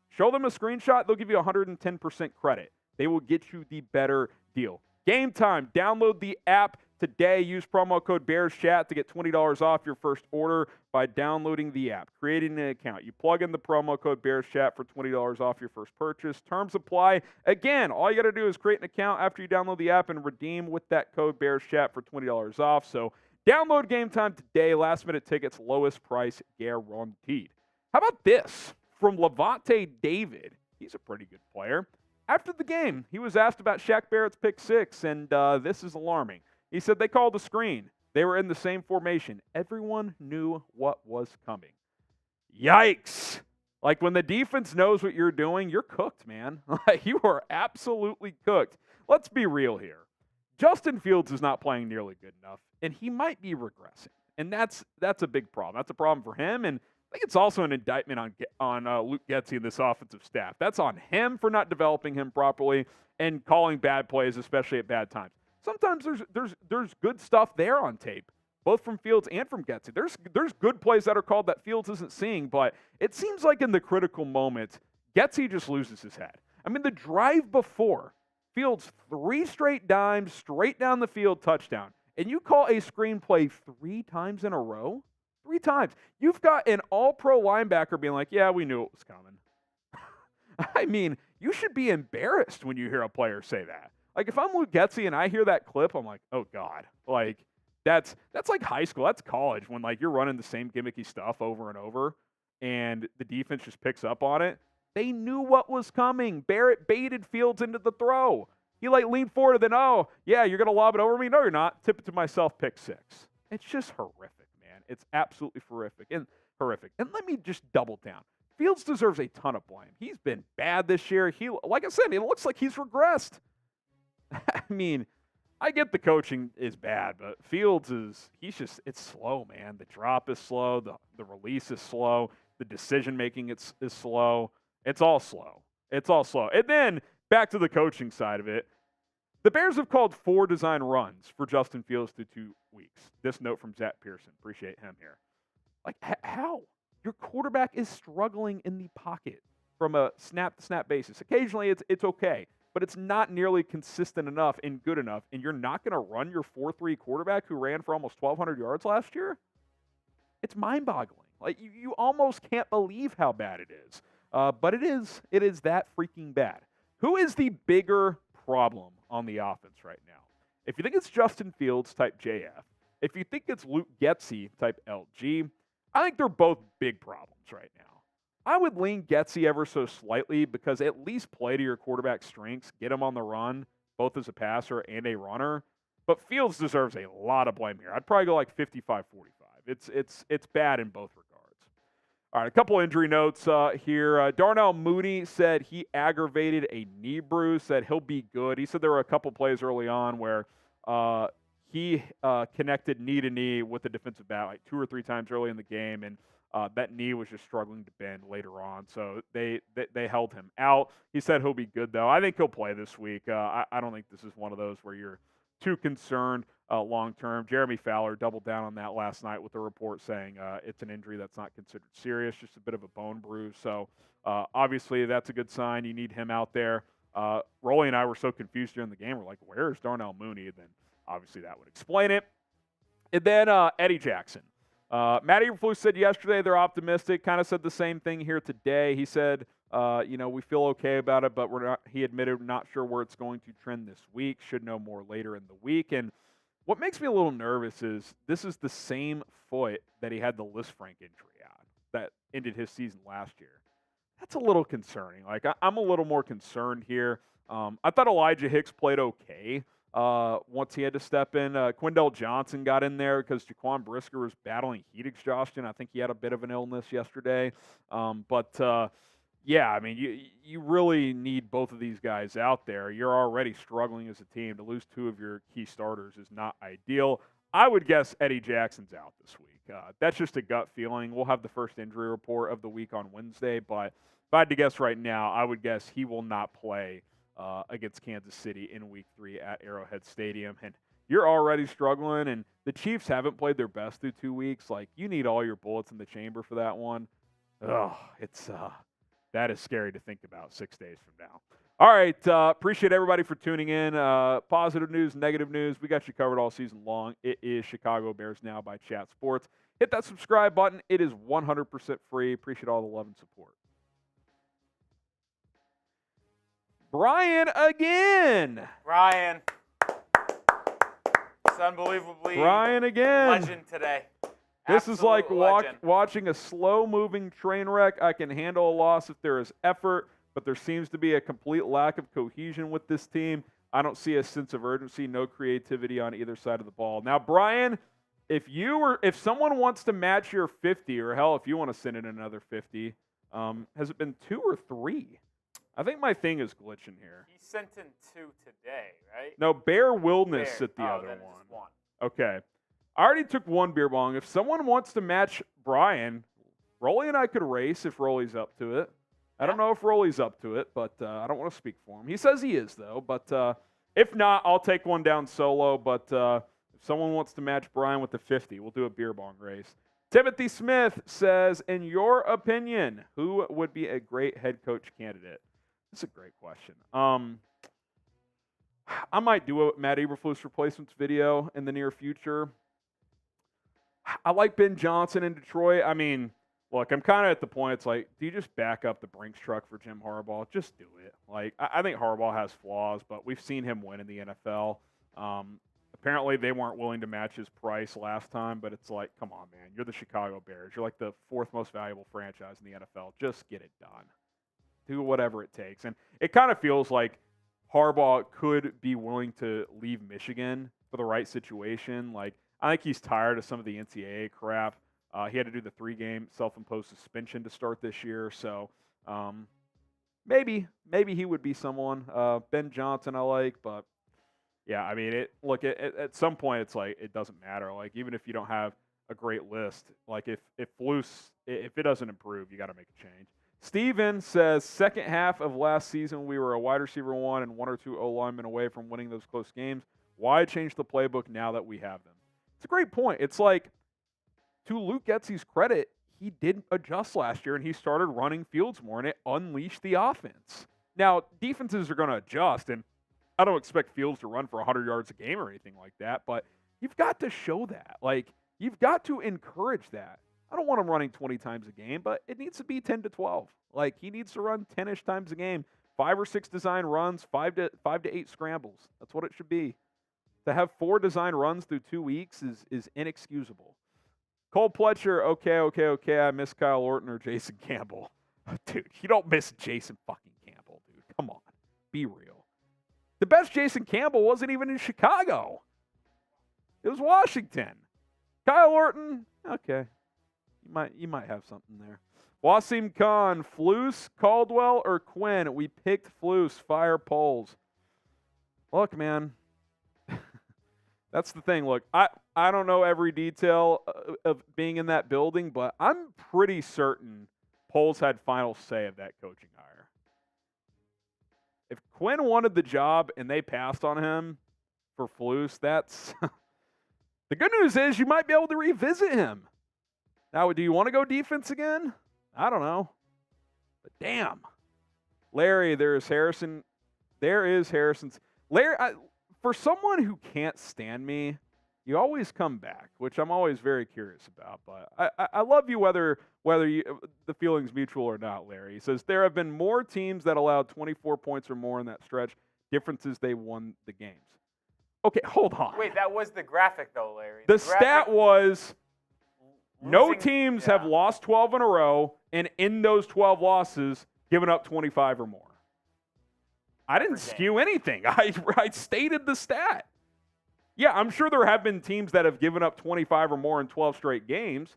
show them a screenshot. They'll give you 110% credit. They will get you the better deal. GameTime. Download the app today. Use promo code BearsChat to get $20 off your first order by downloading the app, creating an account. You plug in the promo code BearsChat for $20 off your first purchase. Terms apply. Again, all you got to do is create an account after you download the app and redeem with that code BearsChat for $20 off. So download GameTime today. Last-minute tickets, lowest price guaranteed. How about this from Levante David? He's a pretty good player. After the game, he was asked about Shaq Barrett's pick six, and this is alarming. He said they called the screen. They were in the same formation. Everyone knew what was coming. Yikes. Like, when the defense knows what you're doing, you're cooked, man. You are absolutely cooked. Let's be real here. Justin Fields is not playing nearly good enough, and he might be regressing. And that's a big problem. That's a problem for him, and I think it's also an indictment on Luke Getsy and this offensive staff. That's on him for not developing him properly and calling bad plays, especially at bad times. Sometimes there's good stuff there on tape, both from Fields and from Getsy. There's good plays that are called that Fields isn't seeing, but it seems like in the critical moment, Getsy just loses his head. I mean, the drive before, Fields 3 straight dimes, straight down the field, touchdown. And you call a screenplay 3 times in a row? 3 times. You've got an all-pro linebacker being like, yeah, we knew it was coming. I mean, you should be embarrassed when you hear a player say that. Like, if I'm Luke Getsy and I hear that clip, I'm like, oh, God. Like, that's like high school. That's college when, like, you're running the same gimmicky stuff over and over, and the defense just picks up on it. They knew what was coming. Barrett baited Fields into the throw. He, like, leaned forward and then, oh, yeah, you're going to lob it over me? No, you're not. Tip it to myself, pick 6. It's just horrific. It's absolutely horrific. And let me just double down. Fields deserves a ton of blame. He's been bad this year. Like I said, it looks like he's regressed. I mean, I get the coaching is bad, but Fields it's slow, man. The drop is slow. The release is slow. The decision-making is slow. It's all slow. And then back to the coaching side of it. The Bears have called 4 design runs for Justin Fields through 2 weeks. This note from Zach Pearson. Appreciate him here. Like, how? Your quarterback is struggling in the pocket from a snap-to-snap basis. Occasionally, it's okay, but it's not nearly consistent enough and good enough, and you're not going to run your 4-3 quarterback who ran for almost 1,200 yards last year? It's mind-boggling. Like, you almost can't believe how bad it is. But it is that freaking bad. Who is the bigger problem on the offense right now? If you think it's Justin Fields type JF, if you think it's Luke Getsy type LG, I think they're both big problems right now. I would lean Getsy ever so slightly because at least play to your quarterback's strengths, get him on the run, both as a passer and a runner. But Fields deserves a lot of blame here. I'd probably go like 55-45. It's bad in both regards. All right, a couple injury notes here. Darnell Mooney said he aggravated a knee bruise, said he'll be good. He said there were a couple plays early on where he connected knee to knee with the defensive back like 2 or 3 times early in the game, and that knee was just struggling to bend later on. So they held him out. He said he'll be good, though. I think he'll play this week. I don't think this is one of those where you're too concerned long-term. Jeremy Fowler doubled down on that last night with a report saying it's an injury that's not considered serious, just a bit of a bone bruise. So obviously that's a good sign. You need him out there. Rolly and I were so confused during the game. We're like, where's Darnell Mooney? And then obviously that would explain it. And then Eddie Jackson. Matt Eberflus said yesterday they're optimistic, kind of said the same thing here today. He said, we feel okay about it, but he admitted we're not sure where it's going to trend this week. Should know more later in the week. And what makes me a little nervous is this is the same foot that he had the Lisfranc injury on that ended his season last year. That's a little concerning. Like, I'm a little more concerned here. I thought Elijah Hicks played okay once he had to step in. Quindell Johnson got in there because Jaquan Brisker was battling heat exhaustion. I think he had a bit of an illness yesterday. Yeah, I mean, you really need both of these guys out there. You're already struggling as a team. To lose 2 of your key starters is not ideal. I would guess Eddie Jackson's out this week. That's just a gut feeling. We'll have the first injury report of the week on Wednesday, but if I had to guess right now, I would guess he will not play against Kansas City in Week 3 at Arrowhead Stadium. And you're already struggling, and the Chiefs haven't played their best through 2 weeks. Like, you need all your bullets in the chamber for that one. That is scary to think about 6 days from now. All right. Appreciate everybody for tuning in. Positive news, negative news. We got you covered all season long. It is Chicago Bears Now by Chat Sports. Hit that subscribe button. It is 100% free. Appreciate all the love and support. Brian again. Brian. It's unbelievably Brian again. legend today. This is like legend. watching a slow-moving train wreck. I can handle a loss if there is effort, but there seems to be a complete lack of cohesion with this team. I don't see a sense of urgency, no creativity on either side of the ball. Now, Brian, if someone wants to match your 50, or hell, if you want to send in another 50, has it been 2 or 3? I think my thing is glitching here. He sent in 2 today, right? No, Bear Wilderness at the other then one. Just one. Okay. I already took 1 beer bong. If someone wants to match Brian, Rolly and I could race if Rolly's up to it. I don't know if Rolly's up to it, but I don't want to speak for him. He says he is, though. But if not, I'll take one down solo. But if someone wants to match Brian with the 50, we'll do a beer bong race. Timothy Smith says, in your opinion, who would be a great head coach candidate? That's a great question. I might do a Matt Eberflus replacements video in the near future. I like Ben Johnson in Detroit. I mean, look, I'm kind of at the point, it's like, do you just back up the Brinks truck for Jim Harbaugh? Just do it. Like, I think Harbaugh has flaws, but we've seen him win in the NFL. Apparently, they weren't willing to match his price last time, but it's like, come on, man. You're the Chicago Bears. You're like the 4th most valuable franchise in the NFL. Just get it done. Do whatever it takes. And it kind of feels like Harbaugh could be willing to leave Michigan for the right situation. Like, I think he's tired of some of the NCAA crap. He had to do the 3-game self-imposed suspension to start this year. So maybe he would be someone. Ben Johnson I like, but yeah, I mean, at some point it's like it doesn't matter. Like, even if you don't have a great list, like if it doesn't improve, you got to make a change. Steven says, second half of last season, we were a wide receiver 1 and 1 or 2 O-linemen away from winning those close games. Why change the playbook now that we have them? It's a great point. It's like, to Luke Getsy's credit, he did adjust last year, and he started running fields more, and it unleashed the offense. Now, defenses are going to adjust, and I don't expect Fields to run for 100 yards a game or anything like that, but you've got to show that. Like, you've got to encourage that. I don't want him running 20 times a game, but it needs to be 10 to 12. Like, he needs to run 10-ish times a game, 5 or 6 design runs, 5 to 8 scrambles. That's what it should be. To have 4 design runs through 2 weeks is inexcusable. Cole Pletcher, okay. I miss Kyle Orton or Jason Campbell. Dude, you don't miss Jason fucking Campbell, dude. Come on. Be real. The best Jason Campbell wasn't even in Chicago. It was Washington. Kyle Orton, okay. You might have something there. Wasim Khan, Flus, Caldwell, or Quinn? We picked Flus. Fire polls. Look, man. That's the thing. Look, I don't know every detail of being in that building, but I'm pretty certain polls had final say of that coaching hire. If Quinn wanted the job and they passed on him for Flus, that's the good news is you might be able to revisit him. Now, do you want to go defense again? I don't know. But damn. Larry, there is Harrison's. Larry, for someone who can't stand me, you always come back, which I'm always very curious about. But I love you whether the feeling's mutual or not, Larry. He says, there have been more teams that allowed 24 points or more in that stretch. Difference is they won the games. Okay, hold on. Wait, that was the graphic, though, Larry. The stat was no teams have lost 12 in a row, and in those 12 losses, given up 25 or more. I didn't skew anything. I stated the stat. Yeah, I'm sure there have been teams that have given up 25 or more in 12 straight games.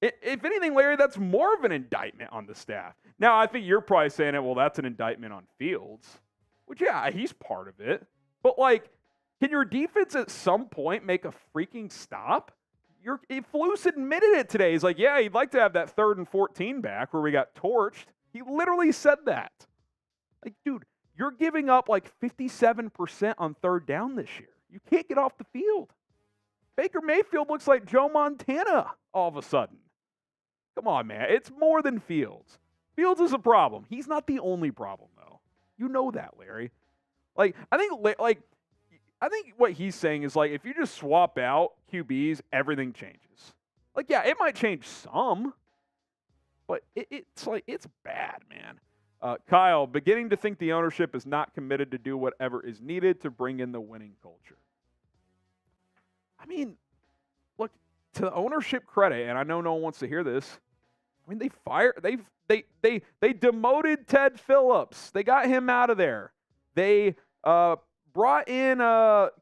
If anything, Larry, that's more of an indictment on the staff. Now, I think you're probably saying it, well, that's an indictment on Fields. Which, yeah, he's part of it. But, like, can your defense at some point make a freaking stop? Flus admitted it today. He's like, yeah, he'd like to have that 3rd and 14 back where we got torched. He literally said that. Like, dude, you're giving up like 57% on 3rd down this year. You can't get off the field. Baker Mayfield looks like Joe Montana all of a sudden. Come on, man. It's more than Fields. Fields is a problem. He's not the only problem, though. You know that, Larry. Like, I think what he's saying is, like, if you just swap out QBs, everything changes. Like, yeah, it might change some, but it's bad, man. Kyle, beginning to think the ownership is not committed to do whatever is needed to bring in the winning culture. I mean, look, to the ownership credit, and I know no one wants to hear this. I mean, they demoted Ted Phillips. They got him out of there. They brought in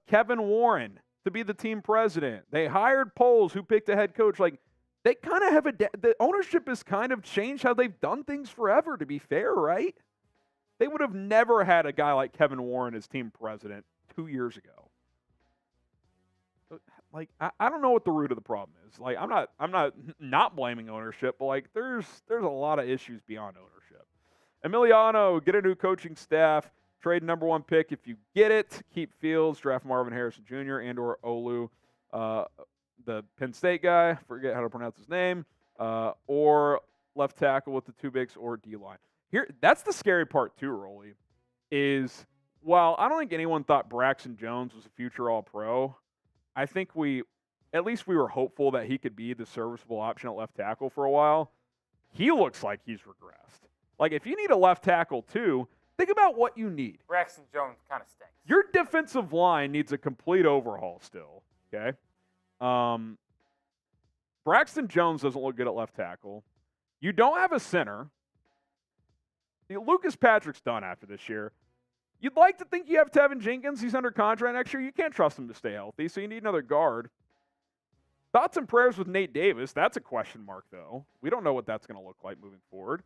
Kevin Warren to be the team president. They hired Poles, who picked a head coach. Like, they kind of have the ownership has kind of changed how they've done things forever, to be fair, right? They would have never had a guy like Kevin Warren as team president 2 years ago. Like, I don't know what the root of the problem is. Like, I'm not blaming ownership, but like there's a lot of issues beyond ownership. Emiliano, get a new coaching staff, trade number 1 pick if you get it, keep Fields, draft Marvin Harrison Jr. and or Olu, the Penn State guy, forget how to pronounce his name, or left tackle with the 2 bigs or D-line. Here, that's the scary part too, Rolly, is while I don't think anyone thought Braxton Jones was a future All-Pro, I think at least we were hopeful that he could be the serviceable option at left tackle for a while. He looks like he's regressed. Like, if you need a left tackle too, think about what you need. Braxton Jones kind of stinks. Your defensive line needs a complete overhaul still, okay? Braxton Jones doesn't look good at left tackle. You don't have a center. Lucas Patrick's done after this year. You'd like to think you have Tevin Jenkins. He's under contract next year. You can't trust him to stay healthy, so you need another guard. Thoughts and prayers with Nate Davis. That's a question mark, though. We don't know what that's going to look like moving forward.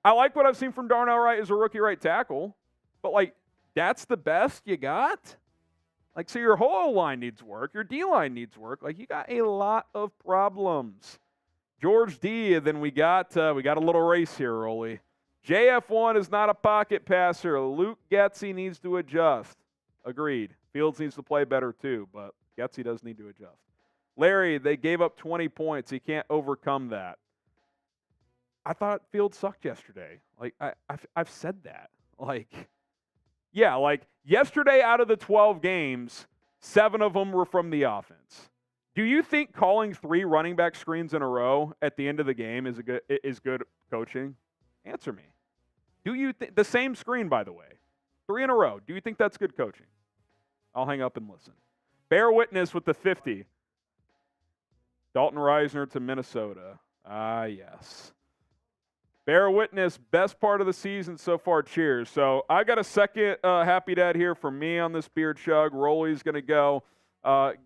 I like what I've seen from Darnell Wright as a rookie right tackle, but, like, that's the best you got? Like, so your whole O-line needs work. Your D-line needs work. Like, you got a lot of problems. George D., and then we got a little race here, Rolly. JF1 is not a pocket passer. Luke Getsy needs to adjust. Agreed. Fields needs to play better too, but Getsy does need to adjust. Larry, they gave up 20 points. He can't overcome that. I thought Fields sucked yesterday. Like, I've said that. Like, yeah, like yesterday out of the 12 games, 7 of them were from the offense. Do you think calling 3 running back screens in a row at the end of the game is good coaching? Answer me. Do you think the same screen, by the way, 3 in a row? Do you think that's good coaching? I'll hang up and listen. Bear witness with the 50. Dalton Reisner to Minnesota. Ah, yes. Bear witness, best part of the season so far. Cheers. So I got a second happy dad here for me on this beer chug. Rolly's going to go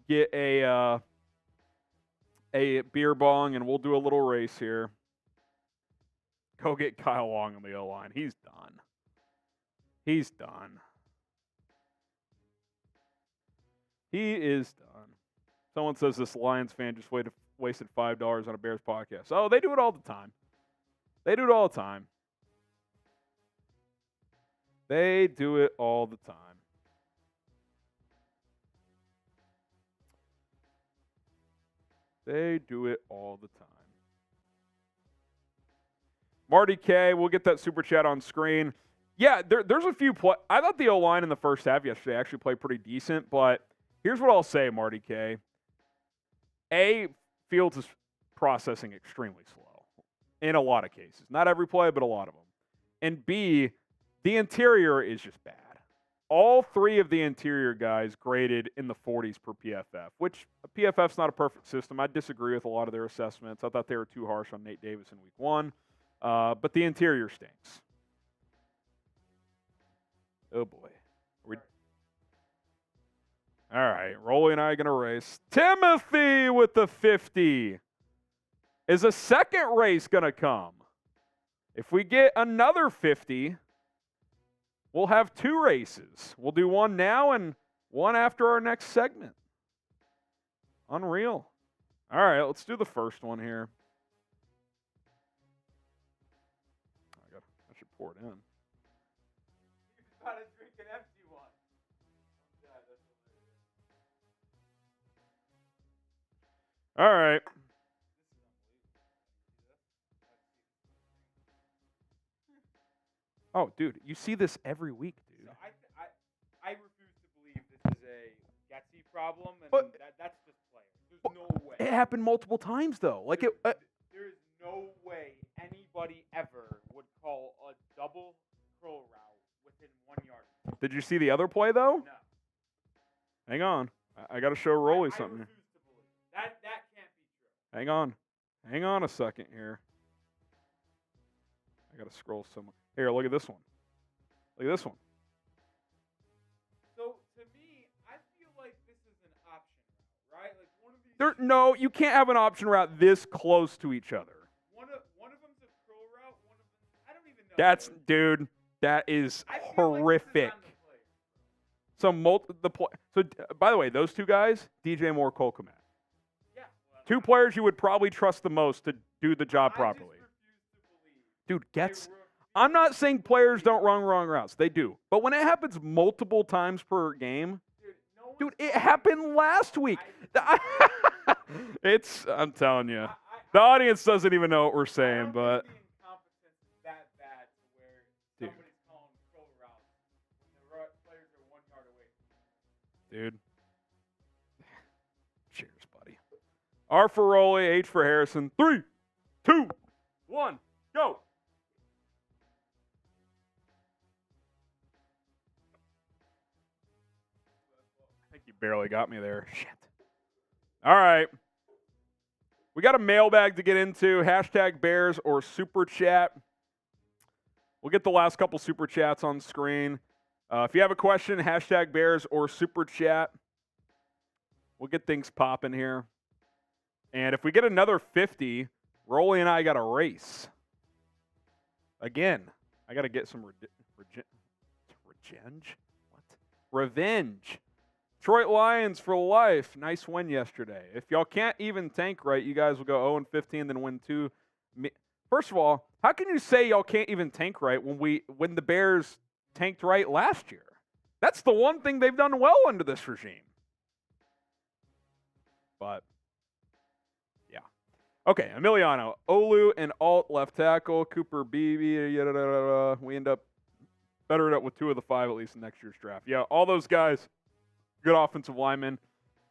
get a beer bong, and we'll do a little race here. Go get Kyle Long on the O-line. He's done. He's done. He is done. Someone says this Lions fan just wasted $5 on a Bears podcast. Oh, they do it all the time. They do it all the time. They do it all the time. They do it all the time. Marty K, we'll get that super chat on screen. Yeah, there's a few I thought the O-line in the first half yesterday actually played pretty decent, but here's what I'll say, Marty K. Fields is processing extremely slow in a lot of cases. Not every play, but a lot of them. And B, the interior is just bad. All 3 of the interior guys graded in the 40s per PFF, which PFF's not a perfect system. I disagree with a lot of their assessments. I thought they were too harsh on Nate Davis in week 1. But the interior stinks. Oh, boy. All right, Rolly and I are going to race. Timothy with the 50. Is a second race going to come? If we get another 50, we'll have 2 races. We'll do one now and one after our next segment. Unreal. All right, let's do the first one here. I should pour it in. All right. Oh, dude, you see this every week, dude. So I refuse to believe this is a Getsy problem, and But- that's just players. There's no way. It happened multiple times, though. Like it. There's no way anybody ever would call a double curl route within 1 yard. Did you see the other play though? No. Hang on. I got to show Rolly I something. refuse to believe that can't be true. Hang on. Hang on a second here. I got to scroll somewhere. Here, look at this one. Look at this one. So to me, I feel like this is an option route, right? Like one of these. No, you can't have an option route this close to each other. One of them's a curl route. One of them, I don't even know. That's, dude, that is I feel horrific. Like this is on the player. So by the way, those two guys, DJ Moore, Cole Kmet. Yeah. Well, Two players you would probably trust the most to do the job properly. I just refuse to believe. Dude, I'm not saying players don't run wrong routes. They do. But when it happens multiple times per game, dude, it happened last week. I'm telling you. The audience doesn't even know what we're saying, but. The incompetence is that bad to where Dude. somebody's calling curl routes when the players are 1 yard away. Dude. Cheers, buddy. R for Rolly, H for Harrison. 3, 2, 1, go. I think you barely got me there. Shit. All right. We got a mailbag to get into. Hashtag Bears or Super Chat. We'll get the last couple Super Chats on screen. If you have a question, hashtag Bears or Super Chat. We'll get things popping here. And if we get another 50, Rolly and I got a race. Again, I got to get some revenge. Detroit Lions for life. Nice win yesterday. If y'all can't even tank right, you guys will go 0-15, then win 2. First of all, how can you say y'all can't even tank right when the Bears tanked right last year? That's the one thing they've done well under this regime. But, yeah. Okay, Emiliano. Olu and Alt left tackle. Cooper Beebe. We end up better up with 2 of the 5 at least in next year's draft. Yeah, all those guys. Good offensive lineman.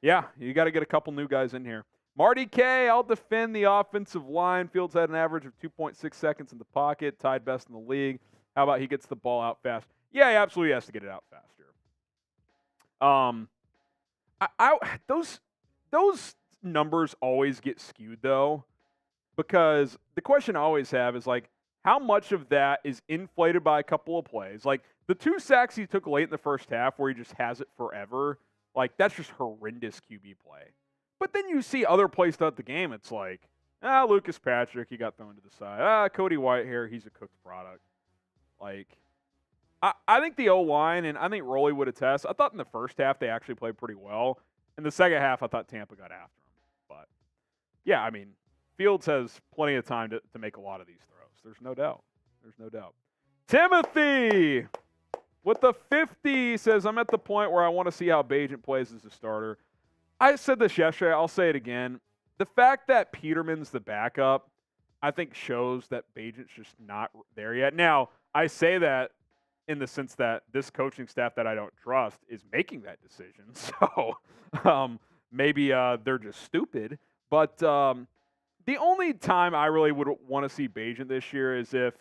Yeah, you got to get a couple new guys in here. Marty K, I'll defend the offensive line. Fields had an average of 2.6 seconds in the pocket, tied best in the league. How about he gets the ball out fast? Yeah, he absolutely has to get it out faster. Those numbers always get skewed though, because the question I always have is like, how much of that is inflated by a couple of plays? Like the 2 sacks he took late in the first half where he just has it forever, like that's just horrendous QB play. But then you see other plays throughout the game, it's like, Lucas Patrick, he got thrown to the side. Cody Whitehair, he's a cooked product. Like, I think the O-line, and I think Rolly would attest, I thought in the first half they actually played pretty well. In the second half, I thought Tampa got after him. But, yeah, I mean, Fields has plenty of time to make a lot of these throws. There's no doubt. There's no doubt. Timothy with the 50 says, I'm at the point where I want to see how Bagent plays as a starter. I said this yesterday. I'll say it again. The fact that Peterman's the backup, I think shows that Bagent's just not there yet. Now, I say that in the sense that this coaching staff that I don't trust is making that decision. So maybe they're just stupid. But the only time I really would want to see Bagent this year is if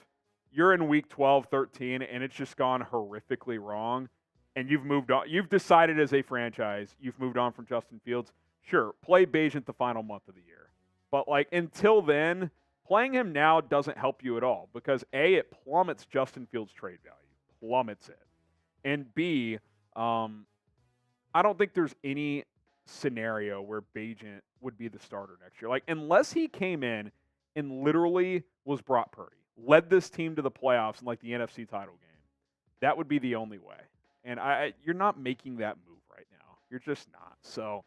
you're in week 12, 13, and it's just gone horrifically wrong, and you've moved on. You've decided as a franchise, you've moved on from Justin Fields. Sure, play Bagent the final month of the year. But, like, until then, playing him now doesn't help you at all because, A, it plummets Justin Fields' trade value. Plummets it. And, B, I don't think there's any scenario where Bagent would be the starter next year. Like, unless he came in and literally was Brock Purdy, led this team to the playoffs in, like, the NFC title game, that would be the only way. And you're not making that move right now. You're just not. So,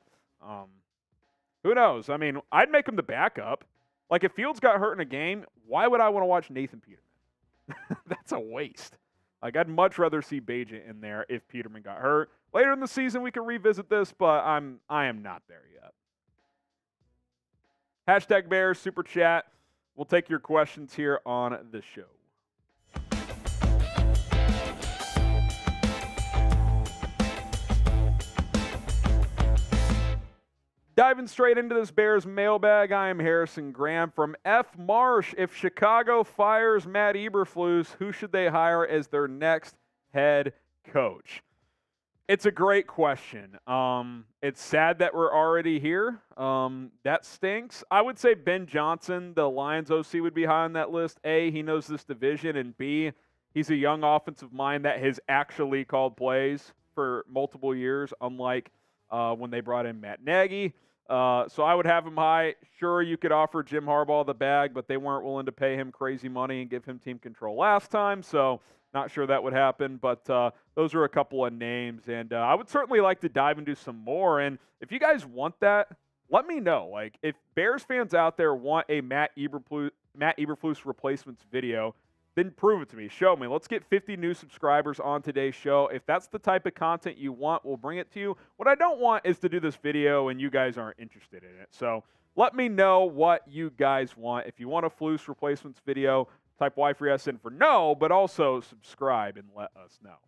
who knows? I mean, I'd make him the backup. Like, if Fields got hurt in a game, why would I want to watch Nathan Peterman? That's a waste. Like, I'd much rather see Bagent in there if Peterman got hurt. Later in the season, we can revisit this, but I am not there yet. Hashtag Bears, Super Chat. We'll take your questions here on the show. diving straight into this Bears mailbag. I am Harrison Graham from F. Marsh. If Chicago fires Matt Eberflus, who should they hire as their next head coach? It's a great question. It's sad that we're already here. That stinks. I would say Ben Johnson, the Lions OC, would be high on that list. A, he knows this division, and B, he's a young offensive mind that has actually called plays for multiple years, unlike when they brought in Matt Nagy. So I would have him high. Sure, you could offer Jim Harbaugh the bag, but they weren't willing to pay him crazy money and give him team control last time, so not sure that would happen. But those are a couple of names, and I would certainly like to dive into some more. And if you guys want that, let me know. Like, if Bears fans out there want a Matt Eberflus replacements video, then prove it to me. Show me. Let's get 50 new subscribers on today's show. If that's the type of content you want, we'll bring it to you. What I don't want is to do this video and you guys aren't interested in it. So let me know what you guys want. If you want a Flus replacements video, type Y for yes and for no, but also subscribe and let us know.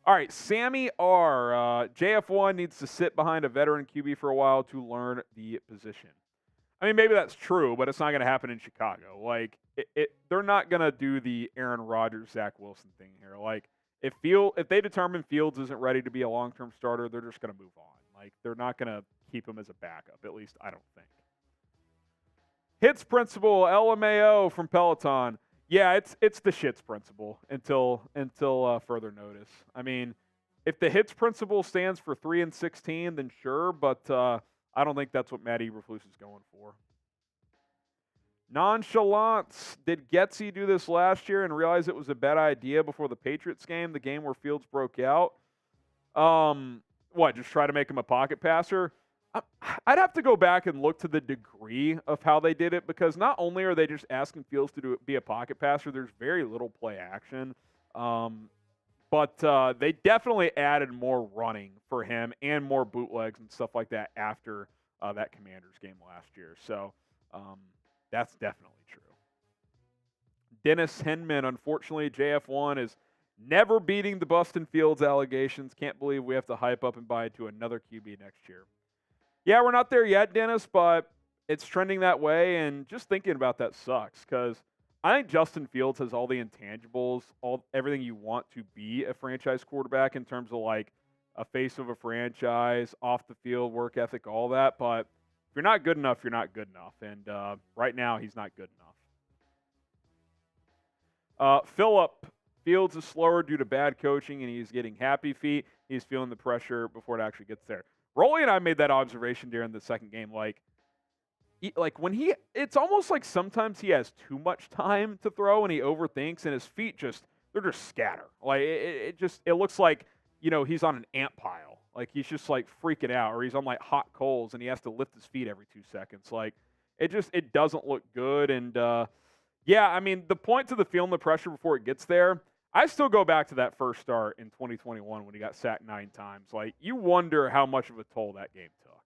All right, Sammy R. JF1 needs to sit behind a veteran QB for a while to learn the position. I mean, maybe that's true, but it's not going to happen in Chicago. Like, they're not going to do the Aaron Rodgers, Zach Wilson thing here. Like, if they determine Fields isn't ready to be a long-term starter, they're just going to move on. Like, they're not going to keep him as a backup. At least I don't think. Hits principle, LMAO from Peloton. Yeah, it's the shits principle until further notice. I mean, if the hits principle stands for 3 and 16, then sure, but I don't think that's what Matt Eberflus is going for. Nonchalance. Did Getsy do this last year and realize it was a bad idea before the Patriots game, the game where Fields broke out? What, just try to make him a pocket passer? I'd have to go back and look to the degree of how they did it, because not only are they just asking Fields to be a pocket passer, there's very little play action. But they definitely added more running for him and more bootlegs and stuff like that after that Commanders game last year. So that's definitely true. Dennis Henman, unfortunately, JF1 is never beating the Bustin Fields allegations. Can't believe we have to hype up and buy into another QB next year. Yeah, we're not there yet, Dennis, but it's trending that way, and just thinking about that sucks, because I think Justin Fields has all the intangibles, everything you want to be a franchise quarterback in terms of like a face of a franchise, off the field, work ethic, all that. But if you're not good enough, you're not good enough. And right now, he's not good enough. Philip, Fields is slower due to bad coaching, and he's getting happy feet. He's feeling the pressure before it actually gets there. Rolly and I made that observation during the second game. It's almost like sometimes he has too much time to throw and he overthinks, and his feet they're just scatter. Like it looks like, he's on an ant pile. Like he's just like freaking out, or he's on like hot coals and he has to lift his feet every 2 seconds. Like it doesn't look good. And yeah, I mean, the point to the feeling the pressure before it gets there, I still go back to that first start in 2021 when he got sacked 9 times. Like, you wonder how much of a toll that game took.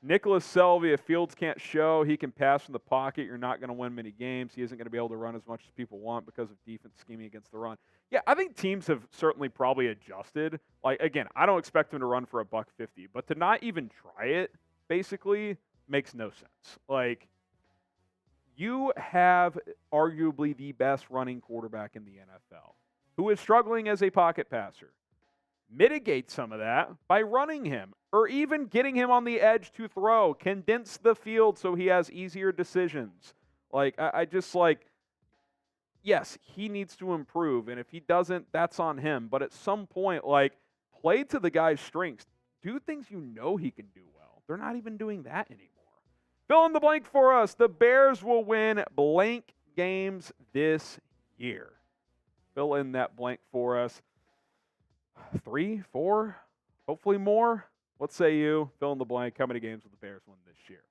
Nicholas Selvey, if Fields can't show he can pass from the pocket, you're not going to win many games. He isn't going to be able to run as much as people want because of defense scheming against the run. Yeah, I think teams have certainly probably adjusted. Like, again, I don't expect him to run for a $150, but to not even try it, basically, makes no sense. Like, you have arguably the best running quarterback in the NFL who is struggling as a pocket passer. Mitigate some of that by running him or even getting him on the edge to throw. Condense the field so he has easier decisions. Like, yes, he needs to improve, and if he doesn't, that's on him. But at some point, like, play to the guy's strengths. Do things you know he can do well. They're not even doing that anymore. Fill in the blank for us. The Bears will win blank games this year. Fill in that blank for us. 3, 4, hopefully more. What say you? Fill in the blank. How many games will the Bears win this year?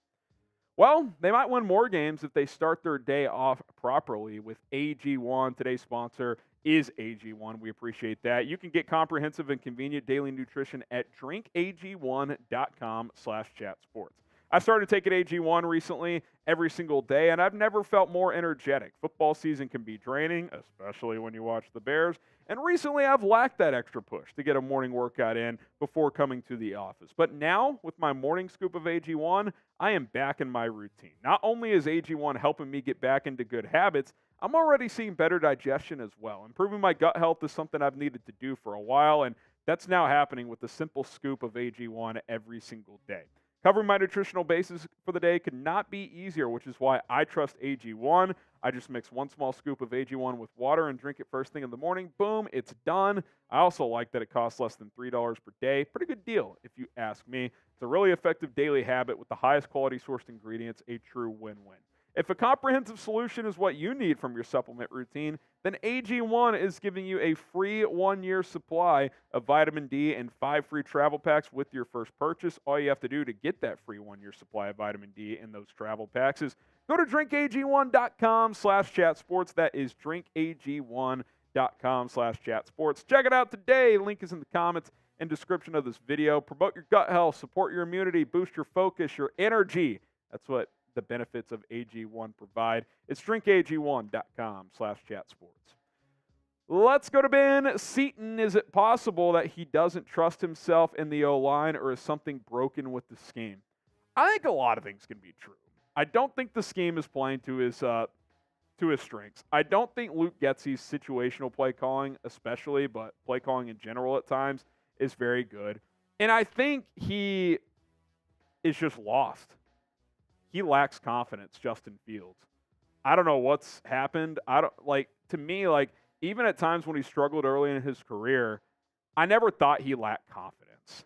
Well, they might win more games if they start their day off properly with AG1. Today's sponsor is AG1. We appreciate that. You can get comprehensive and convenient daily nutrition at drinkag1.com/chatsports. I started taking AG1 recently every single day, and I've never felt more energetic. Football season can be draining, especially when you watch the Bears, and recently I've lacked that extra push to get a morning workout in before coming to the office. But now, with my morning scoop of AG1, I am back in my routine. Not only is AG1 helping me get back into good habits, I'm already seeing better digestion as well. Improving my gut health is something I've needed to do for a while, and that's now happening with a simple scoop of AG1 every single day. Covering my nutritional basis for the day could not be easier, which is why I trust AG1. I just mix one small scoop of AG1 with water and drink it first thing in the morning. Boom, it's done. I also like that it costs less than $3 per day. Pretty good deal, if you ask me. It's a really effective daily habit with the highest quality sourced ingredients, a true win-win. If a comprehensive solution is what you need from your supplement routine, then AG1 is giving you a free 1-year supply of vitamin D and 5 free travel packs with your first purchase. All you have to do to get that free 1-year supply of vitamin D and those travel packs is go to drinkag1.com/chatsports. That is drinkag1.com/chatsports. Check it out today. Link is in the comments and description of this video. Promote your gut health, support your immunity, boost your focus, your energy. That's what the benefits of AG1 provide. It's drinkag1.com/chatsports. Let's go to Ben Seaton. Is it possible that he doesn't trust himself in the O-line, or is something broken with the scheme? I think a lot of things can be true. I don't think the scheme is playing to his strengths. I don't think Luke Getsy's situational play calling, especially, but play calling in general at times, is very good. And I think he is just lost. He lacks confidence, Justin Fields. I don't know what's happened. To me, even at times when he struggled early in his career, I never thought he lacked confidence.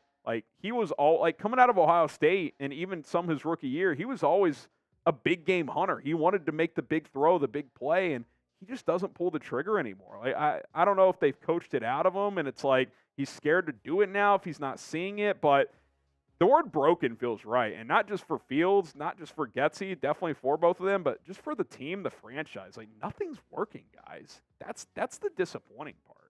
He was coming out of Ohio State, and even some his rookie year, he was always a big game hunter. He wanted to make the big throw, the big play, and he just doesn't pull the trigger anymore. I don't know if they've coached it out of him, and it's he's scared to do it now if he's not seeing it, but the word broken feels right, and not just for Fields, not just for Getsy, definitely for both of them, but just for the team, the franchise. Nothing's working, guys. That's the disappointing part.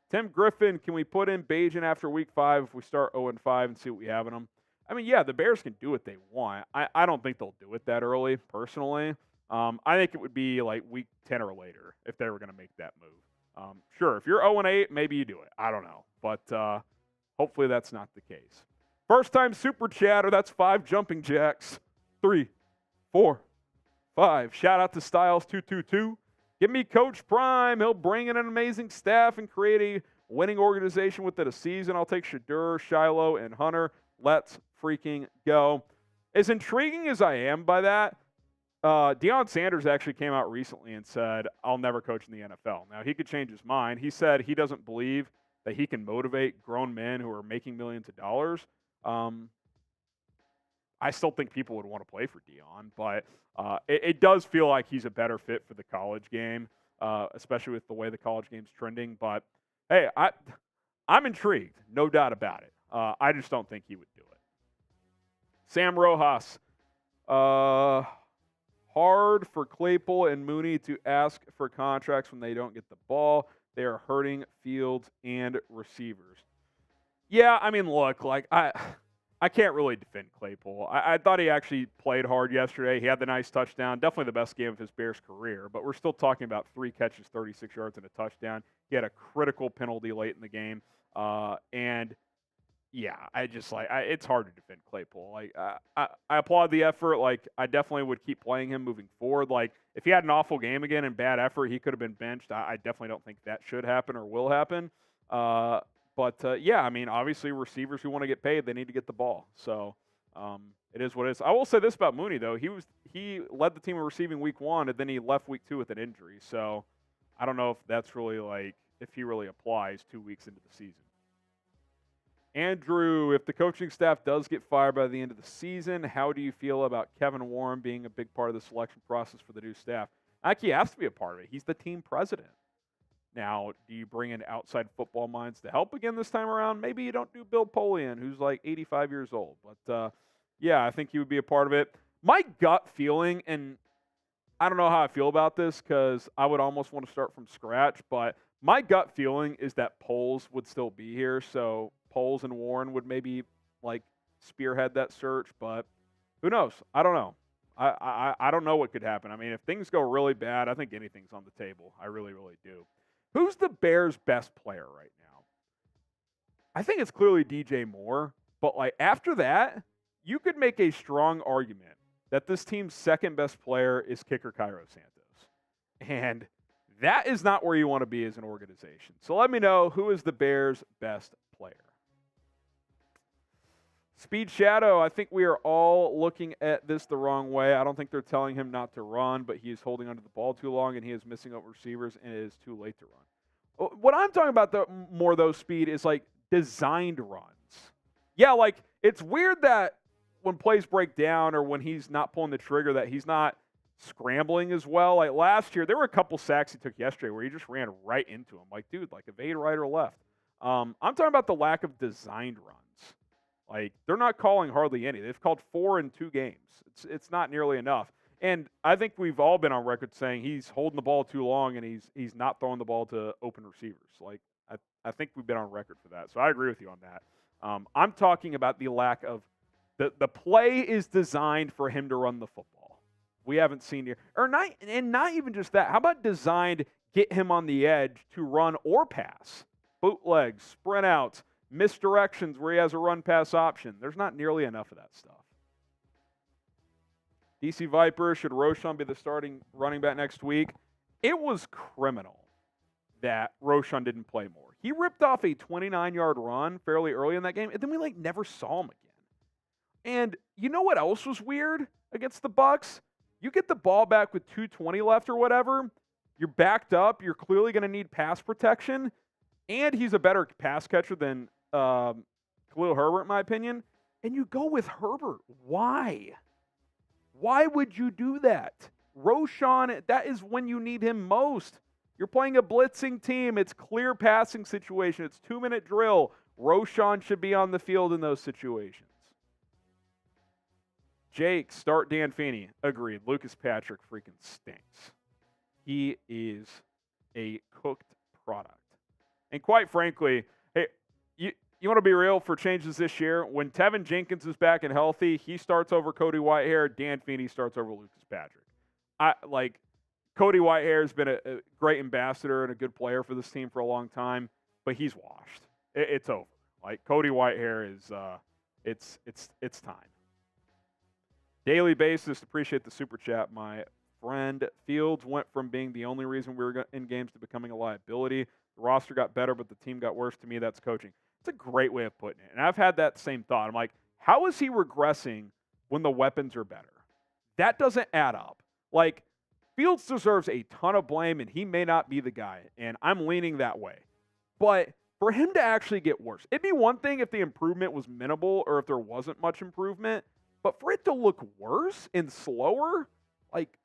Tim Griffin, can we put in Bajan after week 5 if we start 0-5 and see what we have in them? I mean, yeah, the Bears can do what they want. I don't think they'll do it that early, personally. I think it would be week 10 or later if they were going to make that move. Sure, if you're 0-8, maybe you do it. I don't know, but hopefully that's not the case. First time super chatter, that's 5 jumping jacks. 3, 4, 5. Shout out to Styles222. Give me Coach Prime. He'll bring in an amazing staff and create a winning organization within a season. I'll take Shedeur, Shiloh, and Hunter. Let's freaking go. As intriguing as I am by that, Deion Sanders actually came out recently and said, I'll never coach in the NFL. Now, he could change his mind. He said he doesn't believe that he can motivate grown men who are making millions of dollars. I still think people would want to play for Deion, but it does feel like he's a better fit for the college game, especially with the way the college game's trending. But, hey, I'm intrigued, no doubt about it. I just don't think he would do it. Sam Rojas. Hard for Claypool and Mooney to ask for contracts when they don't get the ball. They are hurting Fields and receivers. Yeah, I mean, look, I can't really defend Claypool. I thought he actually played hard yesterday. He had the nice touchdown. Definitely the best game of his Bears career. But we're still talking about 3 catches, 36 yards, and a touchdown. He had a critical penalty late in the game. And yeah, it's hard to defend Claypool. I applaud the effort. I definitely would keep playing him moving forward. If he had an awful game again and bad effort, he could have been benched. I definitely don't think that should happen or will happen. But yeah, I mean, obviously receivers who want to get paid, they need to get the ball. So it is what it is. I will say this about Mooney, though. He led the team in receiving week 1, and then he left week 2 with an injury. So I don't know if that's really if he really applies 2 weeks into the season. Andrew, if the coaching staff does get fired by the end of the season, how do you feel about Kevin Warren being a big part of the selection process for the new staff? He has to be a part of it. He's the team president. Now, do you bring in outside football minds to help again this time around? Maybe you don't do Bill Polian, who's 85 years old. But, yeah, I think he would be a part of it. My gut feeling, and I don't know how I feel about this because I would almost want to start from scratch, but my gut feeling is that Poles would still be here, so Poles and Warren would maybe spearhead that search, but who knows? I don't know. I don't know what could happen. I mean, if things go really bad, I think anything's on the table. I really, really do. Who's the Bears' best player right now? I think it's clearly DJ Moore, but like after that, you could make a strong argument that this team's second best player is kicker Cairo Santos. And that is not where you want to be as an organization. So let me know, who is the Bears' best player? Speed Shadow, I think we are all looking at this the wrong way. I don't think they're telling him not to run, but he is holding onto the ball too long and he is missing up receivers and it is too late to run. What I'm talking about more, though, Speed, is like designed runs. Yeah, like it's weird that when plays break down or when he's not pulling the trigger that he's not scrambling as well. Like last year, there were a couple sacks he took yesterday where he just ran right into him. Like, dude, like evade right or left. I'm talking about the lack of designed runs. Like, they're not calling hardly any. They've called 4 in 2 games. It's not nearly enough. And I think we've all been on record saying he's holding the ball too long and he's not throwing the ball to open receivers. Like, I think we've been on record for that. So I agree with you on that. I'm talking about the lack of the play is designed for him to run the football. We haven't seen here. Not even just that. How about designed get him on the edge to run or pass? Bootlegs, sprint outs, misdirections where he has a run-pass option. There's not nearly enough of that stuff. DC Viper, should Roschon be the starting running back next week? It was criminal that Roschon didn't play more. He ripped off a 29-yard run fairly early in that game, and then we never saw him again. And you know what else was weird against the Bucs? You get the ball back with 2:20 left or whatever. You're backed up. You're clearly going to need pass protection. And he's a better pass catcher than Khalil Herbert, in my opinion. And you go with Herbert. Why? Why would you do that? Roschon, that is when you need him most. You're playing a blitzing team. It's clear passing situation. It's 2-minute drill. Roschon should be on the field in those situations. Jake, start Dan Feeney. Agreed. Lucas Patrick freaking stinks. He is a cooked product. And quite frankly, hey, you want to be real for changes this year? When Tevin Jenkins is back and healthy, he starts over Cody Whitehair. Dan Feeney starts over Lucas Patrick. Cody Whitehair has been a great ambassador and a good player for this team for a long time, but he's washed. It's over. Like Cody Whitehair is, it's time. Daily basis, appreciate the super chat. My friend Fields went from being the only reason we were in games to becoming a liability. The roster got better, but the team got worse. To me, that's coaching. It's a great way of putting it. And I've had that same thought. I'm like, how is he regressing when the weapons are better? That doesn't add up. Like, Fields deserves a ton of blame, and he may not be the guy. And I'm leaning that way. But for him to actually get worse, it'd be one thing if the improvement was minimal or if there wasn't much improvement. But for it to look worse and slower, like,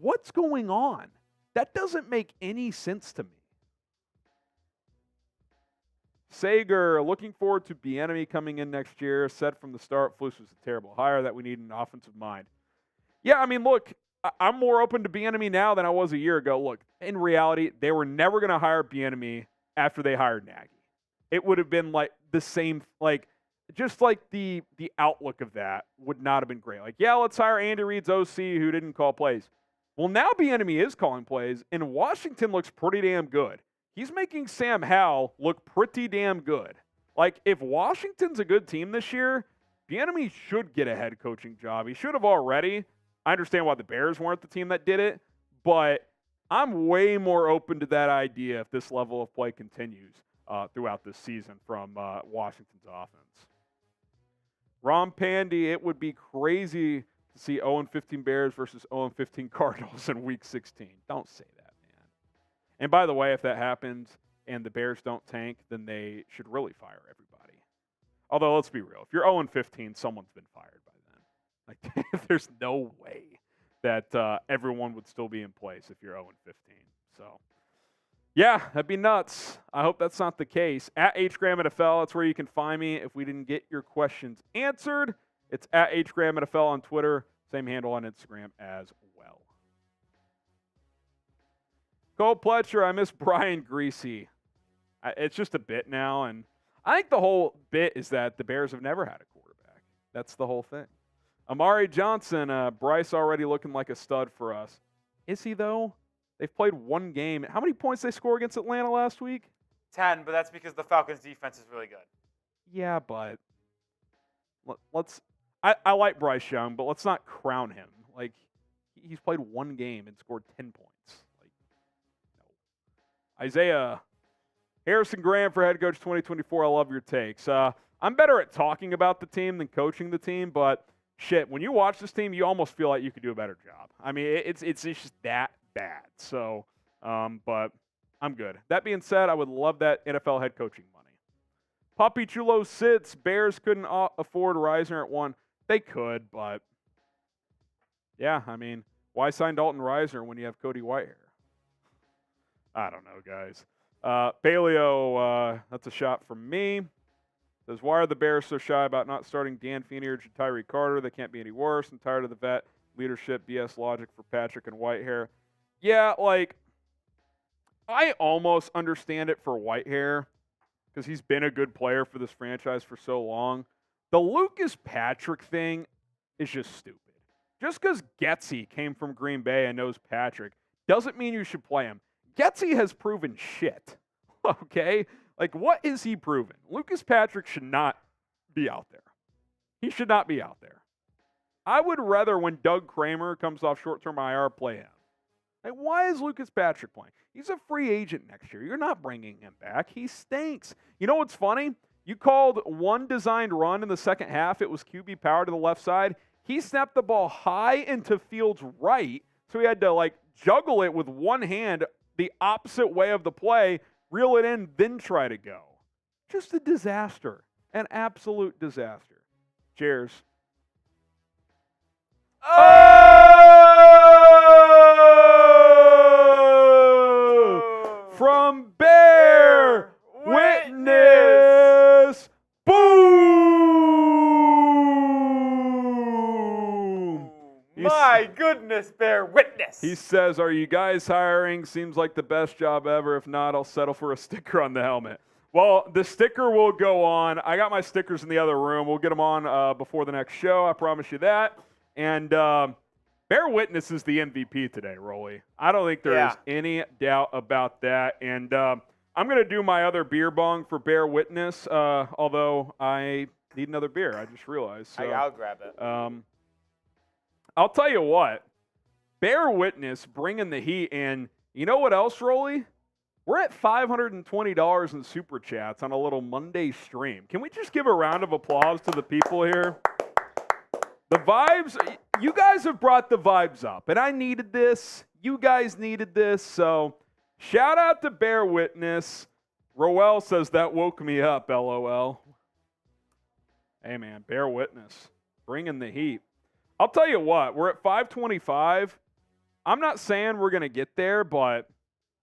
what's going on? That doesn't make any sense to me. Sager, looking forward to Bieniemy coming in next year. Said from the start, Flus was a terrible hire, that we need an offensive mind. Yeah, I mean, look, I'm more open to Bieniemy now than I was a year ago. Look, in reality, they were never going to hire Bieniemy after they hired Nagy. It would have been like the same, like, just like the outlook of that would not have been great. Like, yeah, let's hire Andy Reid's OC who didn't call plays. Well, now Bieniemy is calling plays, and Washington looks pretty damn good. He's making Sam Howell look pretty damn good. Like, if Washington's a good team this year, Bieniemy should get a head coaching job. He should have already. I understand why the Bears weren't the team that did it, but I'm way more open to that idea if this level of play continues throughout this season from Washington's offense. Rom Pandy, it would be crazy to see 0-15 Bears versus 0-15 Cardinals in Week 16. Don't say that, man. And by the way, if that happens and the Bears don't tank, then they should really fire everybody. Although, let's be real. If you're 0-15, someone's been fired by then. Like, there's no way that everyone would still be in place if you're 0-15. So, yeah, that'd be nuts. I hope that's not the case. At HGramNFL, that's where you can find me if we didn't get your questions answered. It's at HGramNFL on Twitter. Same handle on Instagram as well. Cole Pletcher, I miss Brian Greasy. It's just a bit now, and I think the whole bit is that the Bears have never had a quarterback. That's the whole thing. Amari Johnson, Bryce already looking like a stud for us. Is he, though? They've played one game. How many points they score against Atlanta last week? 10, but that's because the Falcons' defense is really good. Yeah, but let's. I like Bryce Young, but let's not crown him. Like, he's played one game and scored 10 points. Like, no. Isaiah Harrison Graham for head coach 2024. I love your takes. I'm better at talking about the team than coaching the team, but shit, when you watch this team, you almost feel like you could do a better job. I mean, it's just that bad. So, but I'm good. That being said, I would love that NFL head coaching money. Puppy Chulo sits. Bears couldn't afford Reisner at 1. They could, but yeah, I mean, why sign Dalton Reisner when you have Cody Whitehair? I don't know, guys. Paleo, that's a shot from me. Says, why are the Bears so shy about not starting Dan Feeney or Tyree Carter? They can't be any worse. I'm tired of the vet leadership BS logic for Patrick and Whitehair. Yeah, like, I almost understand it for Whitehair because he's been a good player for this franchise for so long. The Lucas Patrick thing is just stupid. Just because Getsy came from Green Bay and knows Patrick doesn't mean you should play him. Getsy has proven shit, okay? Like, what is he proven? Lucas Patrick should not be out there. He should not be out there. I would rather, when Doug Kramer comes off short-term IR, play him. Like, why is Lucas Patrick playing? He's a free agent next year. You're not bringing him back. He stinks. You know what's funny? You called one designed run in the second half. It was QB power to the left side. He snapped the ball high into Fields' right, so he had to, like, juggle it with one hand the opposite way of the play, reel it in, then try to go. Just a disaster. An absolute disaster. Cheers. Oh! From Bear Witness. Boom! My goodness, Bear Witness. He says, are you guys hiring? Seems like the best job ever. If not, I'll settle for a sticker on the helmet. Well, the sticker will go on. I got my stickers in the other room. We'll get them on before the next show. I promise you that. And Bear Witness is the MVP today, Rolly. I don't think there is any doubt about that. And I'm going to do my other beer bong for Bear Witness, although I need another beer. I just realized. So, I'll grab it. I'll tell you what. Bear Witness bringing the heat. And you know what else, Rolly? We're at $520 in Super Chats on a little Monday stream. Can we just give a round of applause to the people here? The vibes, you guys have brought the vibes up, and I needed this. You guys needed this, so shout out to Bear Witness. Roel says that woke me up, LOL. Hey, man, Bear Witness, bringing the heat. I'll tell you what, we're at 525. I'm not saying we're going to get there, but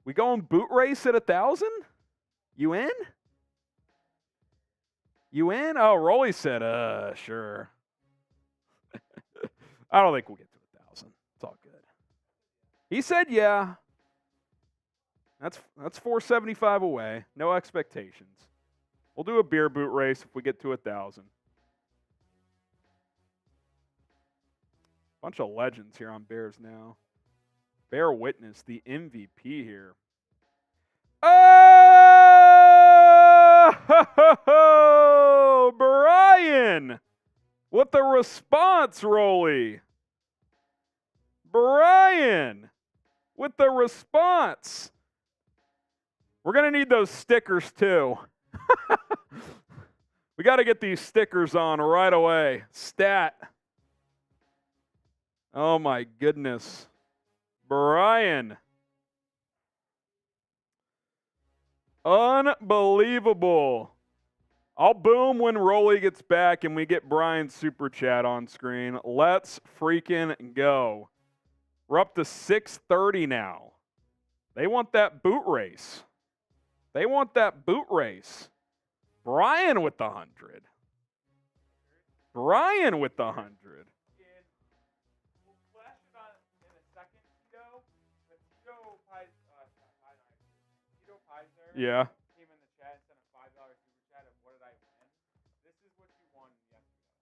we going boot race at 1,000? You in? You in? Oh, Rolly said, sure. I don't think we'll get to 1,000. It's all good. He said, yeah. That's 475 away. No expectations. We'll do a beer boot race if we get to 1,000. Bunch of legends here on Bears now. Bear Witness, the MVP here. Oh, Brian with the response, Rolly. Brian with the response. We're going to need those stickers, too. We got to get these stickers on right away. Stat. Oh, my goodness. Brian. Unbelievable. I'll boom when Rolly gets back and we get Brian's super chat on screen. Let's freaking go. We're up to 630 now. They want that boot race. They want that boot race. Brian with the 100. Brian with the 100. Yeah. Came in the chat and sent a $5 super chat of what did I win? This is what you won yesterday.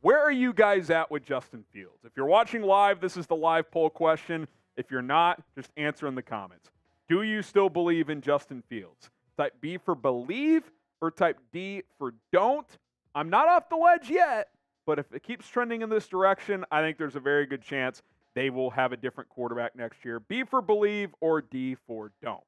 Where are you guys at with Justin Fields? If you're watching live, this is the live poll question. If you're not, just answer in the comments. Do you still believe in Justin Fields? Type B for believe or type D for don't. I'm not off the ledge yet, but if it keeps trending in this direction, I think there's a very good chance they will have a different quarterback next year. B for believe or D for don't.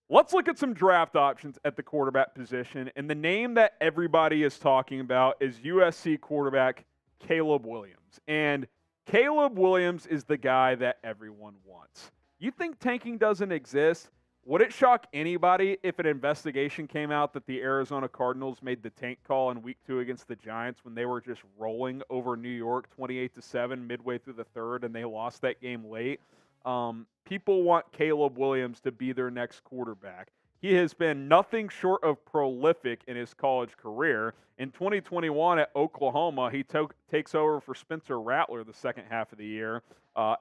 Let's look at some draft options at the quarterback position, and the name that everybody is talking about is USC quarterback Caleb Williams. And Caleb Williams is the guy that everyone wants. You think tanking doesn't exist? Would it shock anybody if an investigation came out that the Arizona Cardinals made the tank call in Week 2 against the Giants when they were just rolling over New York 28-7 midway through the third and they lost that game late? People want Caleb Williams to be their next quarterback. He has been nothing short of prolific in his college career. In 2021 at Oklahoma, he takes over for Spencer Rattler the second half of the year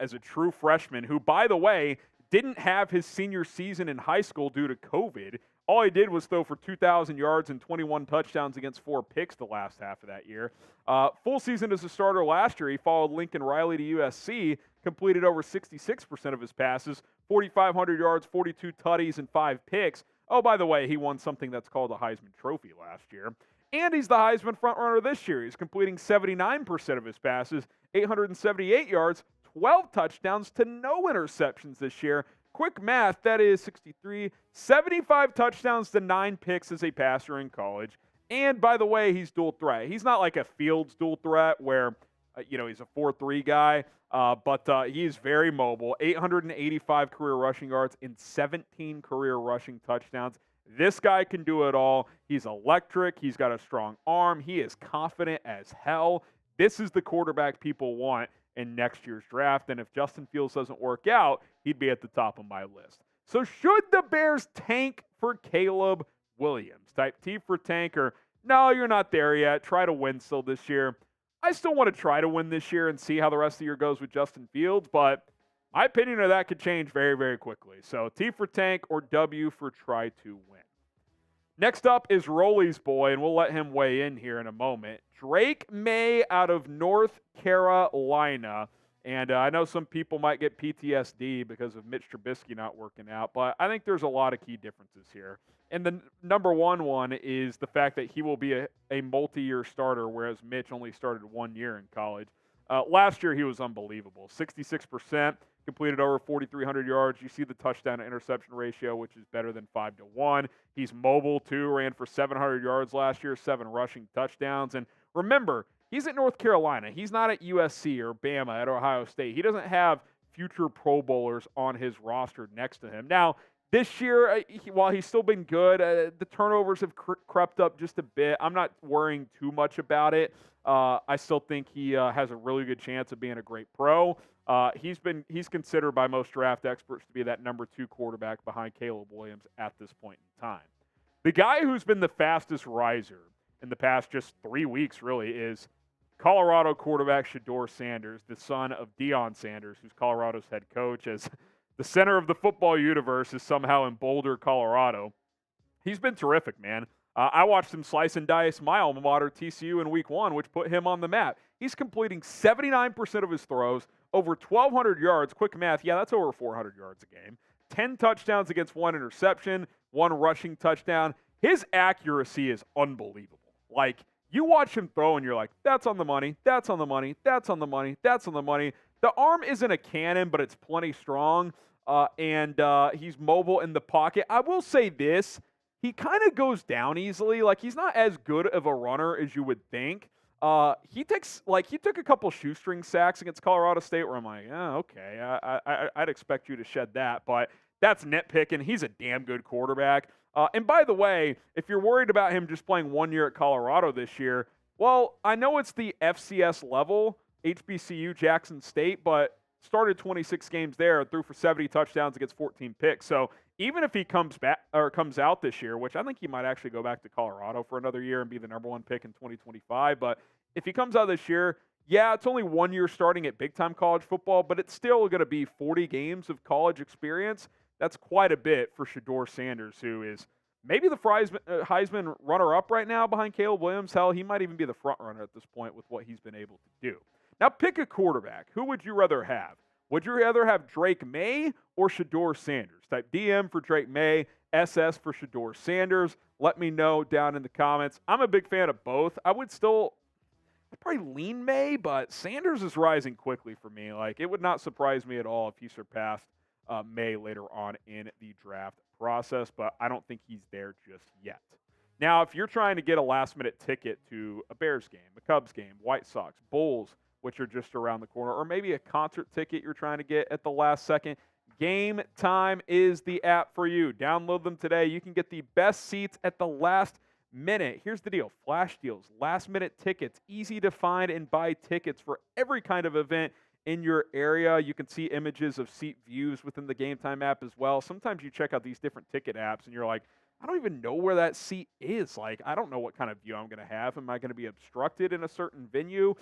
as a true freshman who, by the way, didn't have his senior season in high school due to COVID. All he did was throw for 2,000 yards and 21 touchdowns against 4 picks the last half of that year. Full season as a starter last year, he followed Lincoln Riley to USC, completed over 66% of his passes, 4,500 yards, 42 tutties, and 5 picks. Oh, by the way, he won something that's called the Heisman Trophy last year. And he's the Heisman frontrunner this year. He's completing 79% of his passes, 878 yards, 12 touchdowns to no interceptions this year. Quick math, that is 63, 75 touchdowns to 9 picks as a passer in college. And by the way, he's dual threat. He's not like a Fields dual threat where, he's a 4-3 guy, but he's very mobile. 885 career rushing yards and 17 career rushing touchdowns. This guy can do it all. He's electric. He's got a strong arm. He is confident as hell. This is the quarterback people want in next year's draft. And if Justin Fields doesn't work out, he'd be at the top of my list. So should the Bears tank for Caleb Williams? Type T for tank or no, you're not there yet. Try to win still this year. I still want to try to win this year and see how the rest of the year goes with Justin Fields, but my opinion of that could change very, very quickly. So T for tank or W for try to win. Next up is Rolly's boy, and we'll let him weigh in here in a moment. Drake Maye out of North Carolina. And I know some people might get PTSD because of Mitch Trubisky not working out, but I think there's a lot of key differences here. And the number one is the fact that he will be a multi-year starter, whereas Mitch only started 1 year in college. Last year, he was unbelievable. 66%, completed over 4,300 yards. You see the touchdown to interception ratio, which is better than 5-1. He's mobile, too. Ran for 700 yards last year, 7 rushing touchdowns. And remember, he's at North Carolina. He's not at USC or Bama at Ohio State. He doesn't have future Pro Bowlers on his roster next to him. Now, this year, while he's still been good, the turnovers have crept up just a bit. I'm not worrying too much about it. I still think he has a really good chance of being a great pro. He's considered by most draft experts to be that number 2 quarterback behind Caleb Williams at this point in time. The guy who's been the fastest riser in the past just 3 weeks, really, is Colorado quarterback Shedeur Sanders, the son of Deion Sanders, who's Colorado's head coach, as the center of the football universe is somehow in Boulder, Colorado. He's been terrific, man. I watched him slice and dice my alma mater, TCU, in Week 1, which put him on the map. He's completing 79% of his throws, over 1,200 yards. Quick math, yeah, that's over 400 yards a game. 10 touchdowns against 1 interception, 1 rushing touchdown. His accuracy is unbelievable. Like, you watch him throw and you're like, that's on the money, that's on the money, that's on the money, that's on the money. The arm isn't a cannon, but it's plenty strong, and he's mobile in the pocket. I will say this. He kind of goes down easily. Like, he's not as good of a runner as you would think. He took a couple shoestring sacks against Colorado State where I'm like, yeah, okay, I'd expect you to shed that, but that's nitpicking. He's a damn good quarterback. And by the way, if you're worried about him just playing 1 year at Colorado this year, well, I know it's the FCS level, HBCU Jackson State, but started 26 games there, threw for 70 touchdowns against 14 picks. So even if he comes out this year, which I think he might actually go back to Colorado for another year and be the number 1 pick in 2025, but if he comes out this year, yeah, it's only 1 year starting at big-time college football, but it's still going to be 40 games of college experience. That's quite a bit for Shedeur Sanders, who is maybe the Heisman runner-up right now behind Caleb Williams. Hell, he might even be the front runner at this point with what he's been able to do. Now, pick a quarterback. Who would you rather have? Would you rather have Drake Maye or Shedeur Sanders? Type DM for Drake Maye, SS for Shedeur Sanders. Let me know down in the comments. I'm a big fan of both. I'd probably lean Maye, but Sanders is rising quickly for me. Like, it would not surprise me at all if he surpassed Maye later on in the draft process, but I don't think he's there just yet. Now, if you're trying to get a last-minute ticket to a Bears game, a Cubs game, White Sox, Bulls, which are just around the corner, or maybe a concert ticket you're trying to get at the last second, GameTime is the app for you. Download them today. You can get the best seats at the last minute. Here's the deal. Flash deals, last-minute tickets, easy to find and buy tickets for every kind of event in your area. You can see images of seat views within the GameTime app as well. Sometimes you check out these different ticket apps and you're like, I don't even know where that seat is. Like, I don't know what kind of view I'm going to have. Am I going to be obstructed in a certain venue?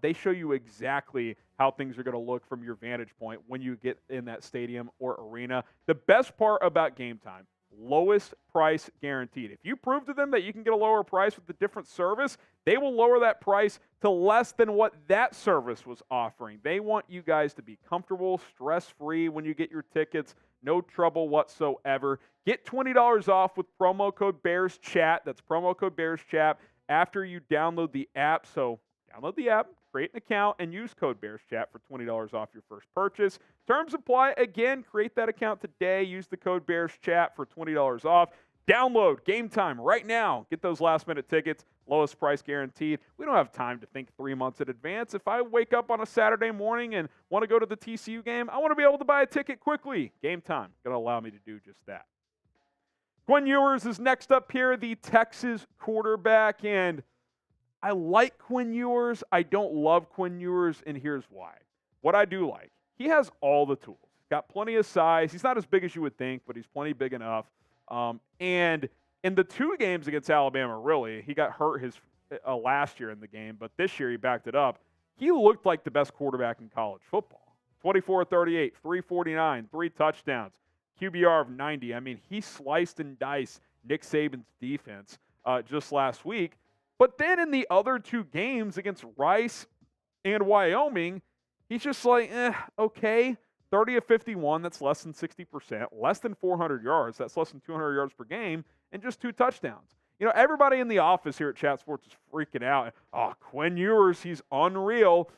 They show you exactly how things are going to look from your vantage point when you get in that stadium or arena. The best part about GameTime, lowest price guaranteed. If you prove to them that you can get a lower price with a different service, they will lower that price to less than what that service was offering. They want you guys to be comfortable, stress-free when you get your tickets. No trouble whatsoever. Get $20 off with promo code BearsChat. That's promo code BearsChat after you download the app. So download the app, create an account, and use code BearsChat for $20 off your first purchase. Terms apply. Again, create that account today. Use the code BearsChat for $20 off. Download GameTime right now. Get those last-minute tickets, lowest price guaranteed. We don't have time to think 3 months in advance. If I wake up on a Saturday morning and want to go to the TCU game, I want to be able to buy a ticket quickly. GameTime going to allow me to do just that. Quinn Ewers is next up here, the Texas quarterback, and I like Quinn Ewers. I don't love Quinn Ewers, and here's why. What I do like, he has all the tools. He's got plenty of size. He's not as big as you would think, but he's plenty big enough. And in the 2 games against Alabama, really, he got hurt his last year in the game, but this year he backed it up. He looked like the best quarterback in college football. 24-38, 349, 3 touchdowns, QBR of 90. I mean, he sliced and diced Nick Saban's defense just last week. But then in the other 2 games against Rice and Wyoming, he's just like, okay. 30 of 51, that's less than 60%, less than 400 yards, that's less than 200 yards per game, and just 2 touchdowns. You know, everybody in the office here at Chat Sports is freaking out. Oh, Quinn Ewers, he's unreal.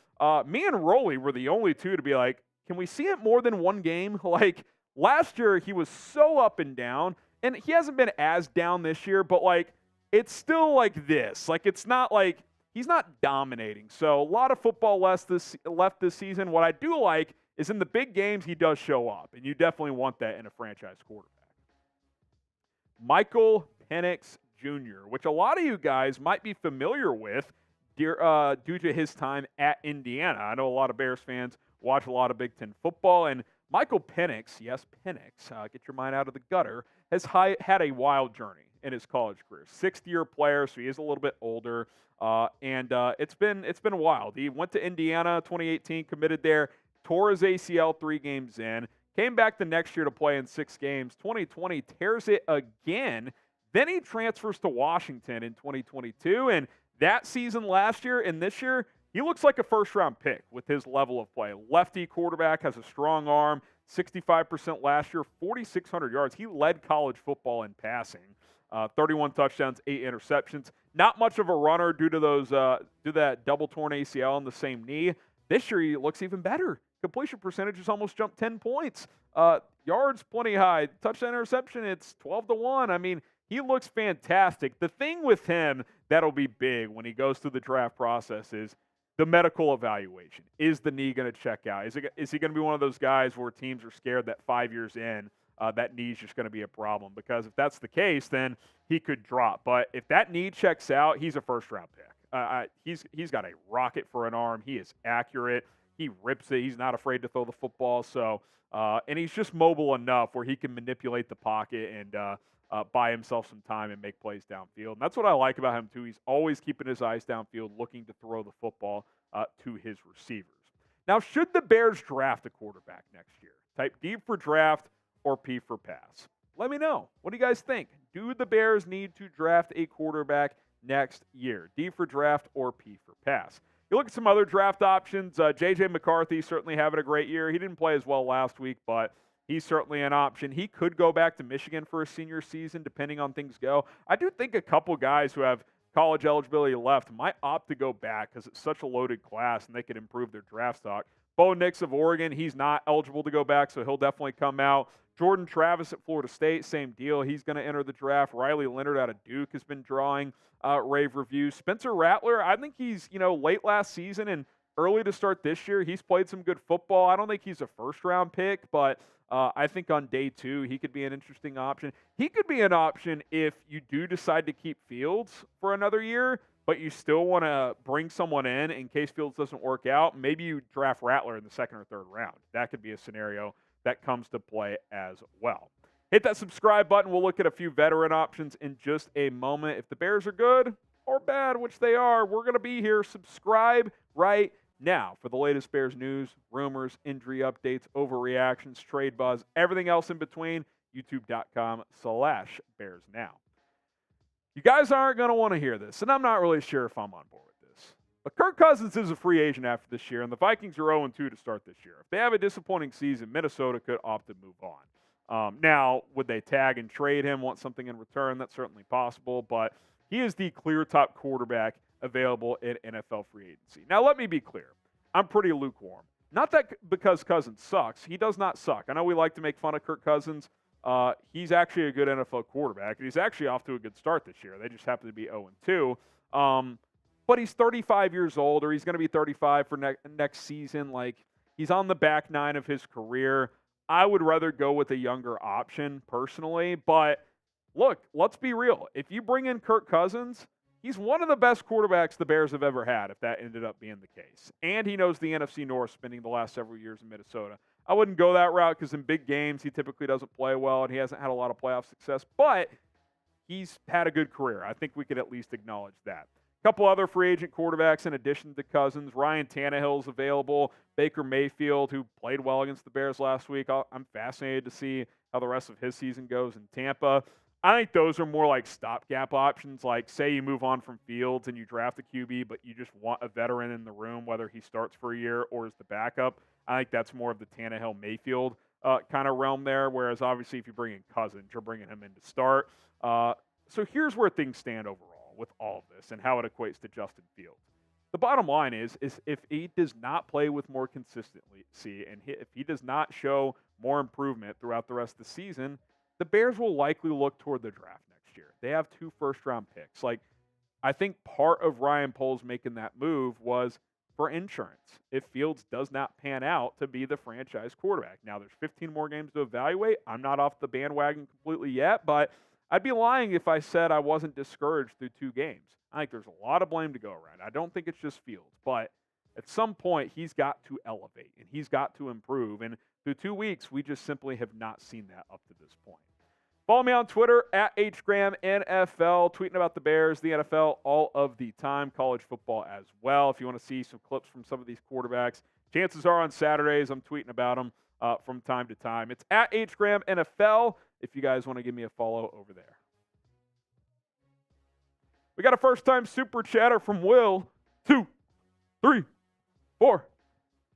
Me and Rolly were the only 2 to be like, can we see it more than 1 game? Like, last year he was so up and down, and he hasn't been as down this year, but, like, it's still like this. Like, it's not like he's not dominating. So, a lot of football left this season. What I do like is in the big games, he does show up, and you definitely want that in a franchise quarterback. Michael Penix Jr., which a lot of you guys might be familiar with due to his time at Indiana. I know a lot of Bears fans watch a lot of Big Ten football, and Michael Penix, yes, Penix, get your mind out of the gutter, has had a wild journey in his college career. 6th-year player, so he is a little bit older, and it's been wild. He went to Indiana 2018, committed there, tore his ACL 3 games in, came back the next year to play in 6 games. 2020 tears it again. Then he transfers to Washington in 2022, and that season last year and this year, he looks like a first-round pick with his level of play. Lefty quarterback, has a strong arm, 65% last year, 4,600 yards. He led college football in passing, 31 touchdowns, 8 interceptions. Not much of a runner due to that double torn ACL in the same knee. This year, he looks even better. Completion percentage has almost jumped 10 points. Yards, plenty high. Touchdown interception, it's 12-1. I mean, he looks fantastic. The thing with him that'll be big when he goes through the draft process is the medical evaluation. Is the knee going to check out? Is he going to be one of those guys where teams are scared that 5 years in, that knee's just going to be a problem? Because if that's the case, then he could drop. But if that knee checks out, he's a first-round pick. He's got a rocket for an arm. He is accurate. He rips it. He's not afraid to throw the football. So, and he's just mobile enough where he can manipulate the pocket and buy himself some time and make plays downfield. And that's what I like about him, too. He's always keeping his eyes downfield, looking to throw the football to his receivers. Now, should the Bears draft a quarterback next year? Type D for draft or P for pass. Let me know. What do you guys think? Do the Bears need to draft a quarterback next year? D for draft or P for pass? You look at some other draft options. J.J. McCarthy certainly having a great year. He didn't play as well last week, but he's certainly an option. He could go back to Michigan for a senior season, depending on things go. I do think a couple guys who have college eligibility left might opt to go back because it's such a loaded class and they could improve their draft stock. Bo Nix of Oregon, he's not eligible to go back, so he'll definitely come out. Jordan Travis at Florida State, same deal. He's going to enter the draft. Riley Leonard out of Duke has been drawing rave reviews. Spencer Rattler, I think he's, late last season and early to start this year. He's played some good football. I don't think he's a first-round pick, but I think on day 2, he could be an interesting option. He could be an option if you do decide to keep Fields for another year, but you still want to bring someone in case Fields doesn't work out. Maybe you draft Rattler in the 2nd or 3rd round. That could be a scenario that comes to play as well. Hit that subscribe button. We'll look at a few veteran options in just a moment. If the Bears are good or bad, which they are, we're going to be here. Subscribe right now for the latest Bears news, rumors, injury updates, overreactions, trade buzz, everything else in between. YouTube.com/BearsNow. You guys aren't going to want to hear this, and I'm not really sure if I'm on board with this. But Kirk Cousins is a free agent after this year, and the Vikings are 0-2 to start this year. If they have a disappointing season, Minnesota could opt to move on. Now, would they tag and trade him, want something in return? That's certainly possible, but he is the clear top quarterback available in NFL free agency. Now, let me be clear. I'm pretty lukewarm. Not that because Cousins sucks. He does not suck. I know we like to make fun of Kirk Cousins. He's actually a good NFL quarterback, and he's actually off to a good start this year. They just happen to be 0-2. But he's 35 years old, or he's going to be 35 for next season. Like, he's on the back 9 of his career. I would rather go with a younger option personally. But look, let's be real. If you bring in Kirk Cousins, he's one of the best quarterbacks the Bears have ever had, if that ended up being the case. And he knows the NFC North, spending the last several years in Minnesota. I wouldn't go that route because in big games, he typically doesn't play well, and he hasn't had a lot of playoff success. But he's had a good career. I think we could at least acknowledge that. A couple other free agent quarterbacks in addition to Cousins. Ryan Tannehill's available. Baker Mayfield, who played well against the Bears last week. I'm fascinated to see how the rest of his season goes in Tampa. I think those are more like stopgap options. Like, say you move on from Fields and you draft a QB, but you just want a veteran in the room, whether he starts for a year or is the backup. I think that's more of the Tannehill-Mayfield kind of realm there, whereas obviously if you bring in Cousins, you're bringing him in to start. So here's where things stand overall with all of this and how it equates to Justin Fields. The bottom line is if he does not play with more consistency and if he does not show more improvement throughout the rest of the season, the Bears will likely look toward the draft next year. They have 2 first-round picks. Like, I think part of Ryan Poles making that move was for insurance if Fields does not pan out to be the franchise quarterback. Now, there's 15 more games to evaluate. I'm not off the bandwagon completely yet, but I'd be lying if I said I wasn't discouraged through 2 games. I think there's a lot of blame to go around. I don't think it's just Fields, but at some point he's got to elevate and he's got to improve. And through 2 weeks, we just simply have not seen that up to this point. Follow me on Twitter at HGramNFL, tweeting about the Bears, the NFL, all of the time, college football as well. If you want to see some clips from some of these quarterbacks, chances are on Saturdays I'm tweeting about them from time to time. It's at HGramNFL if you guys want to give me a follow over there. We got a first-time super chatter from Will. 2, 3, 4,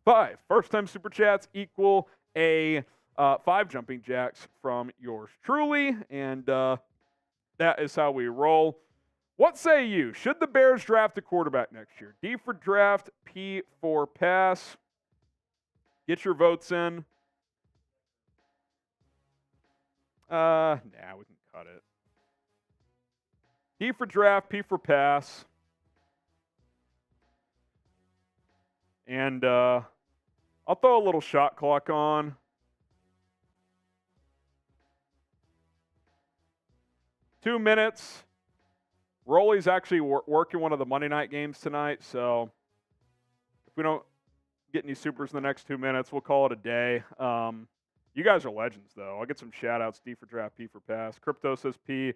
5. First-time super chats equal a 5 jumping jacks from yours truly, and that is how we roll. What say you? Should the Bears draft a quarterback next year? D for draft, P for pass. Get your votes in. Nah, we can cut it. D for draft, P for pass. And I'll throw a little shot clock on. Two minutes. Rolly's actually working one of the Monday night games tonight, so if we don't get any supers in the next 2 minutes, we'll call it a day. You guys are legends, though. I'll get some shout-outs. D for draft, P for pass. Crypto says P.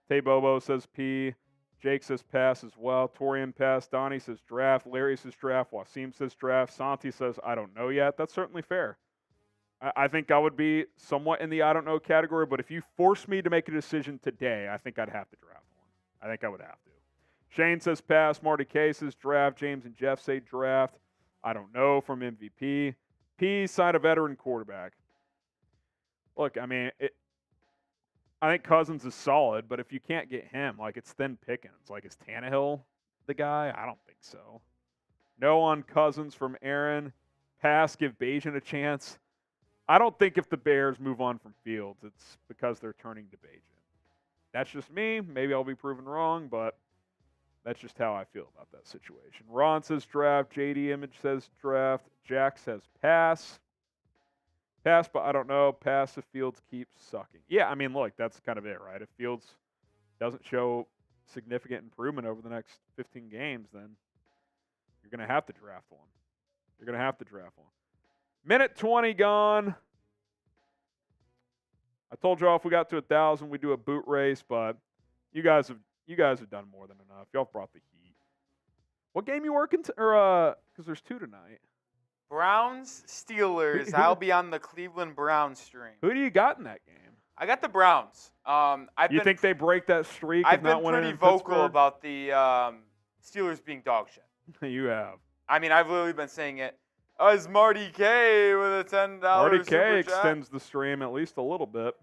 Tay Bobo says P. Jake says pass as well. Torian pass. Donnie says draft. Larry says draft. Wasim says draft. Santi says I don't know yet. That's certainly fair. I think I would be somewhat in the I don't know category, but if you force me to make a decision today, I think I'd have to draft one. I think I would have to. Shane says pass. Marty K says draft. James and Jeff say draft. I don't know from MVP. P, sign a veteran quarterback. Look, I mean, I think Cousins is solid, but if you can't get him, like, it's thin pickings. Like, is Tannehill the guy? I don't think so. No on Cousins from Aaron. Pass, give Bayesian a chance. I don't think if the Bears move on from Fields, it's because they're turning to Bayesian. That's just me. Maybe I'll be proven wrong, but that's just how I feel about that situation. Ron says draft. JD Image says draft. Jack says pass. Pass, but I don't know. Pass if Fields keeps sucking. Yeah, I mean, look, that's kind of it, right? If Fields doesn't show significant improvement over the next 15 games, then you're going to have to draft one. You're going to have to draft one. Minute 20 gone. I told y'all if we got to 1,000, we'd do a boot race, but you guys have done more than enough. Y'all brought the heat. What game you working because there's 2 tonight. Browns, Steelers. I'll be on the Cleveland Browns stream. Who do you got in that game? I got the Browns. You think they break that streak? I've of not been winning pretty in vocal Pittsburgh? about the Steelers being dog shit. You have. I mean, I've literally been saying it. As Marty K with a $10 Marty super K chat. extends the stream at least a little bit.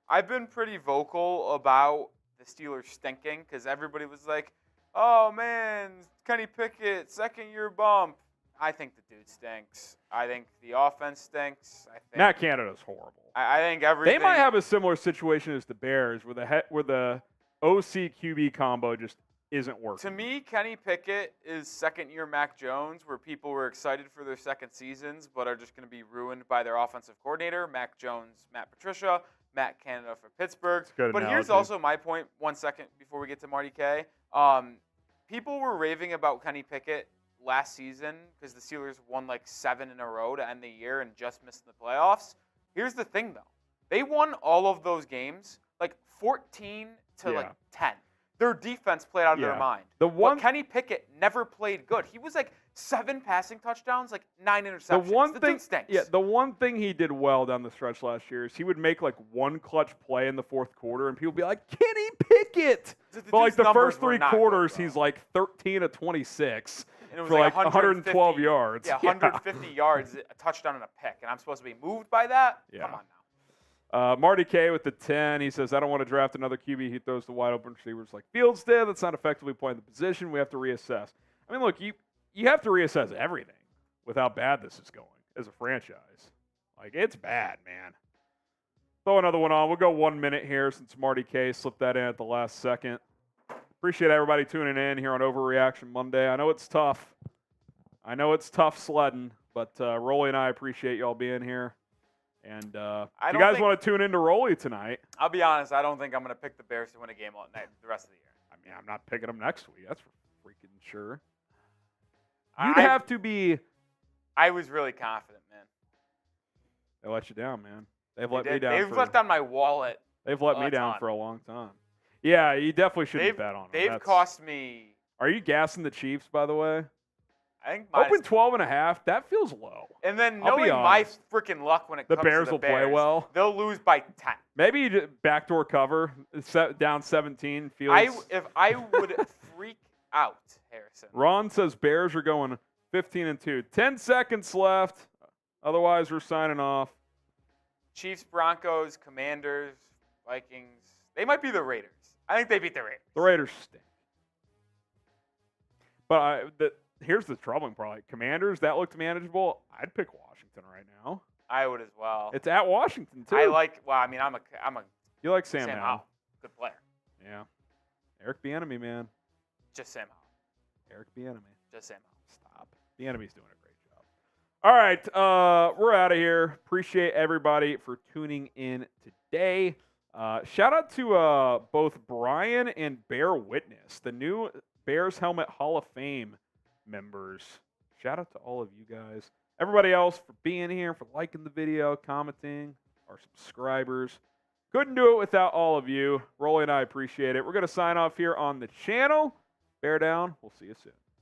I've been pretty vocal about the Steelers stinking because everybody was like, oh, man, Kenny Pickett, second-year bump. I think the dude stinks. I think the offense stinks. I think Matt Canada's horrible. I think everything. They might have a similar situation as the Bears, where the OC QB combo just isn't working. To me, Kenny Pickett is second-year Mac Jones, where people were excited for their second seasons, but are just going to be ruined by their offensive coordinator, Mac Jones, Matt Patricia, Matt Canada for Pittsburgh. But here's also my point. 1 second before we get to Marty K. People were raving about Kenny Pickett last season because the Steelers won like 7 in a row to end the year and just missed the playoffs. Here's the thing, though. They won all of those games like 14 to like 10. Their defense played out of their mind. But Kenny Pickett never played good. He was like 7 passing touchdowns, like 9 interceptions. The dude stinks. Yeah, the one thing he did well down the stretch last year is he would make like one clutch play in the fourth quarter, and people would be like, Kenny Pickett! But like the first 3 quarters, he's like 13 of 26 and it was for like 112 yards. Yeah, 150 yards, a touchdown and a pick. And I'm supposed to be moved by that? Yeah. Come on now. Marty K with the 10. He says, I don't want to draft another QB. He throws the wide open receivers like Fields did. That's not effectively playing the position. We have to reassess. I mean, look, you have to reassess everything with how bad this is going as a franchise. Like, it's bad, man. Throw another one on. We'll go 1 minute here since Marty K slipped that in at the last second. Appreciate everybody tuning in here on Overreaction Monday. I know it's tough. I know it's tough sledding, but Rolly and I appreciate y'all being here. And if you guys want to tune into Rolly tonight. I'll be honest, I don't think I'm going to pick the Bears to win a game all night the rest of the year. I mean, I'm not picking them next week. That's for freaking sure. You'd have to be. I was really confident, man. They let you down, man. They've let me down. They've let down my wallet. They've let me down for a long time. Yeah, you definitely shouldn't bet on them. They've cost me. Are you gassing the Chiefs, by the way? I think open 12.5. That feels low. And then knowing my freaking luck when it comes to the Bears, will play well. They'll lose by 10. Maybe you just backdoor cover, down 17. Fields. If I would freak out, Harrison. Ron says Bears are going 15-2. 10 seconds left. Otherwise, we're signing off. Chiefs, Broncos, Commanders, Vikings. They might be the Raiders. I think they beat the Raiders. The Raiders stink. But here's the troubling part. Like, Commanders, that looked manageable. I'd pick Washington right now. I would as well. It's at Washington, too. I'm a You like Sam Howell. Good player. Yeah. Eric Bieniemy, man. Just Sam Howell. Eric Bieniemy. Just Sam Howell. Stop. Bieniemy's doing a great job. All right, we're out of here. Appreciate everybody for tuning in today. Shout out to both Brian and Bear Witness, the new Bears Helmet Hall of Fame members. Shout out to all of you guys. Everybody else for being here, for liking the video, commenting, our subscribers. Couldn't do it without all of you. Rolly and I appreciate it. We're going to sign off here on the channel. Bear down. We'll see you soon.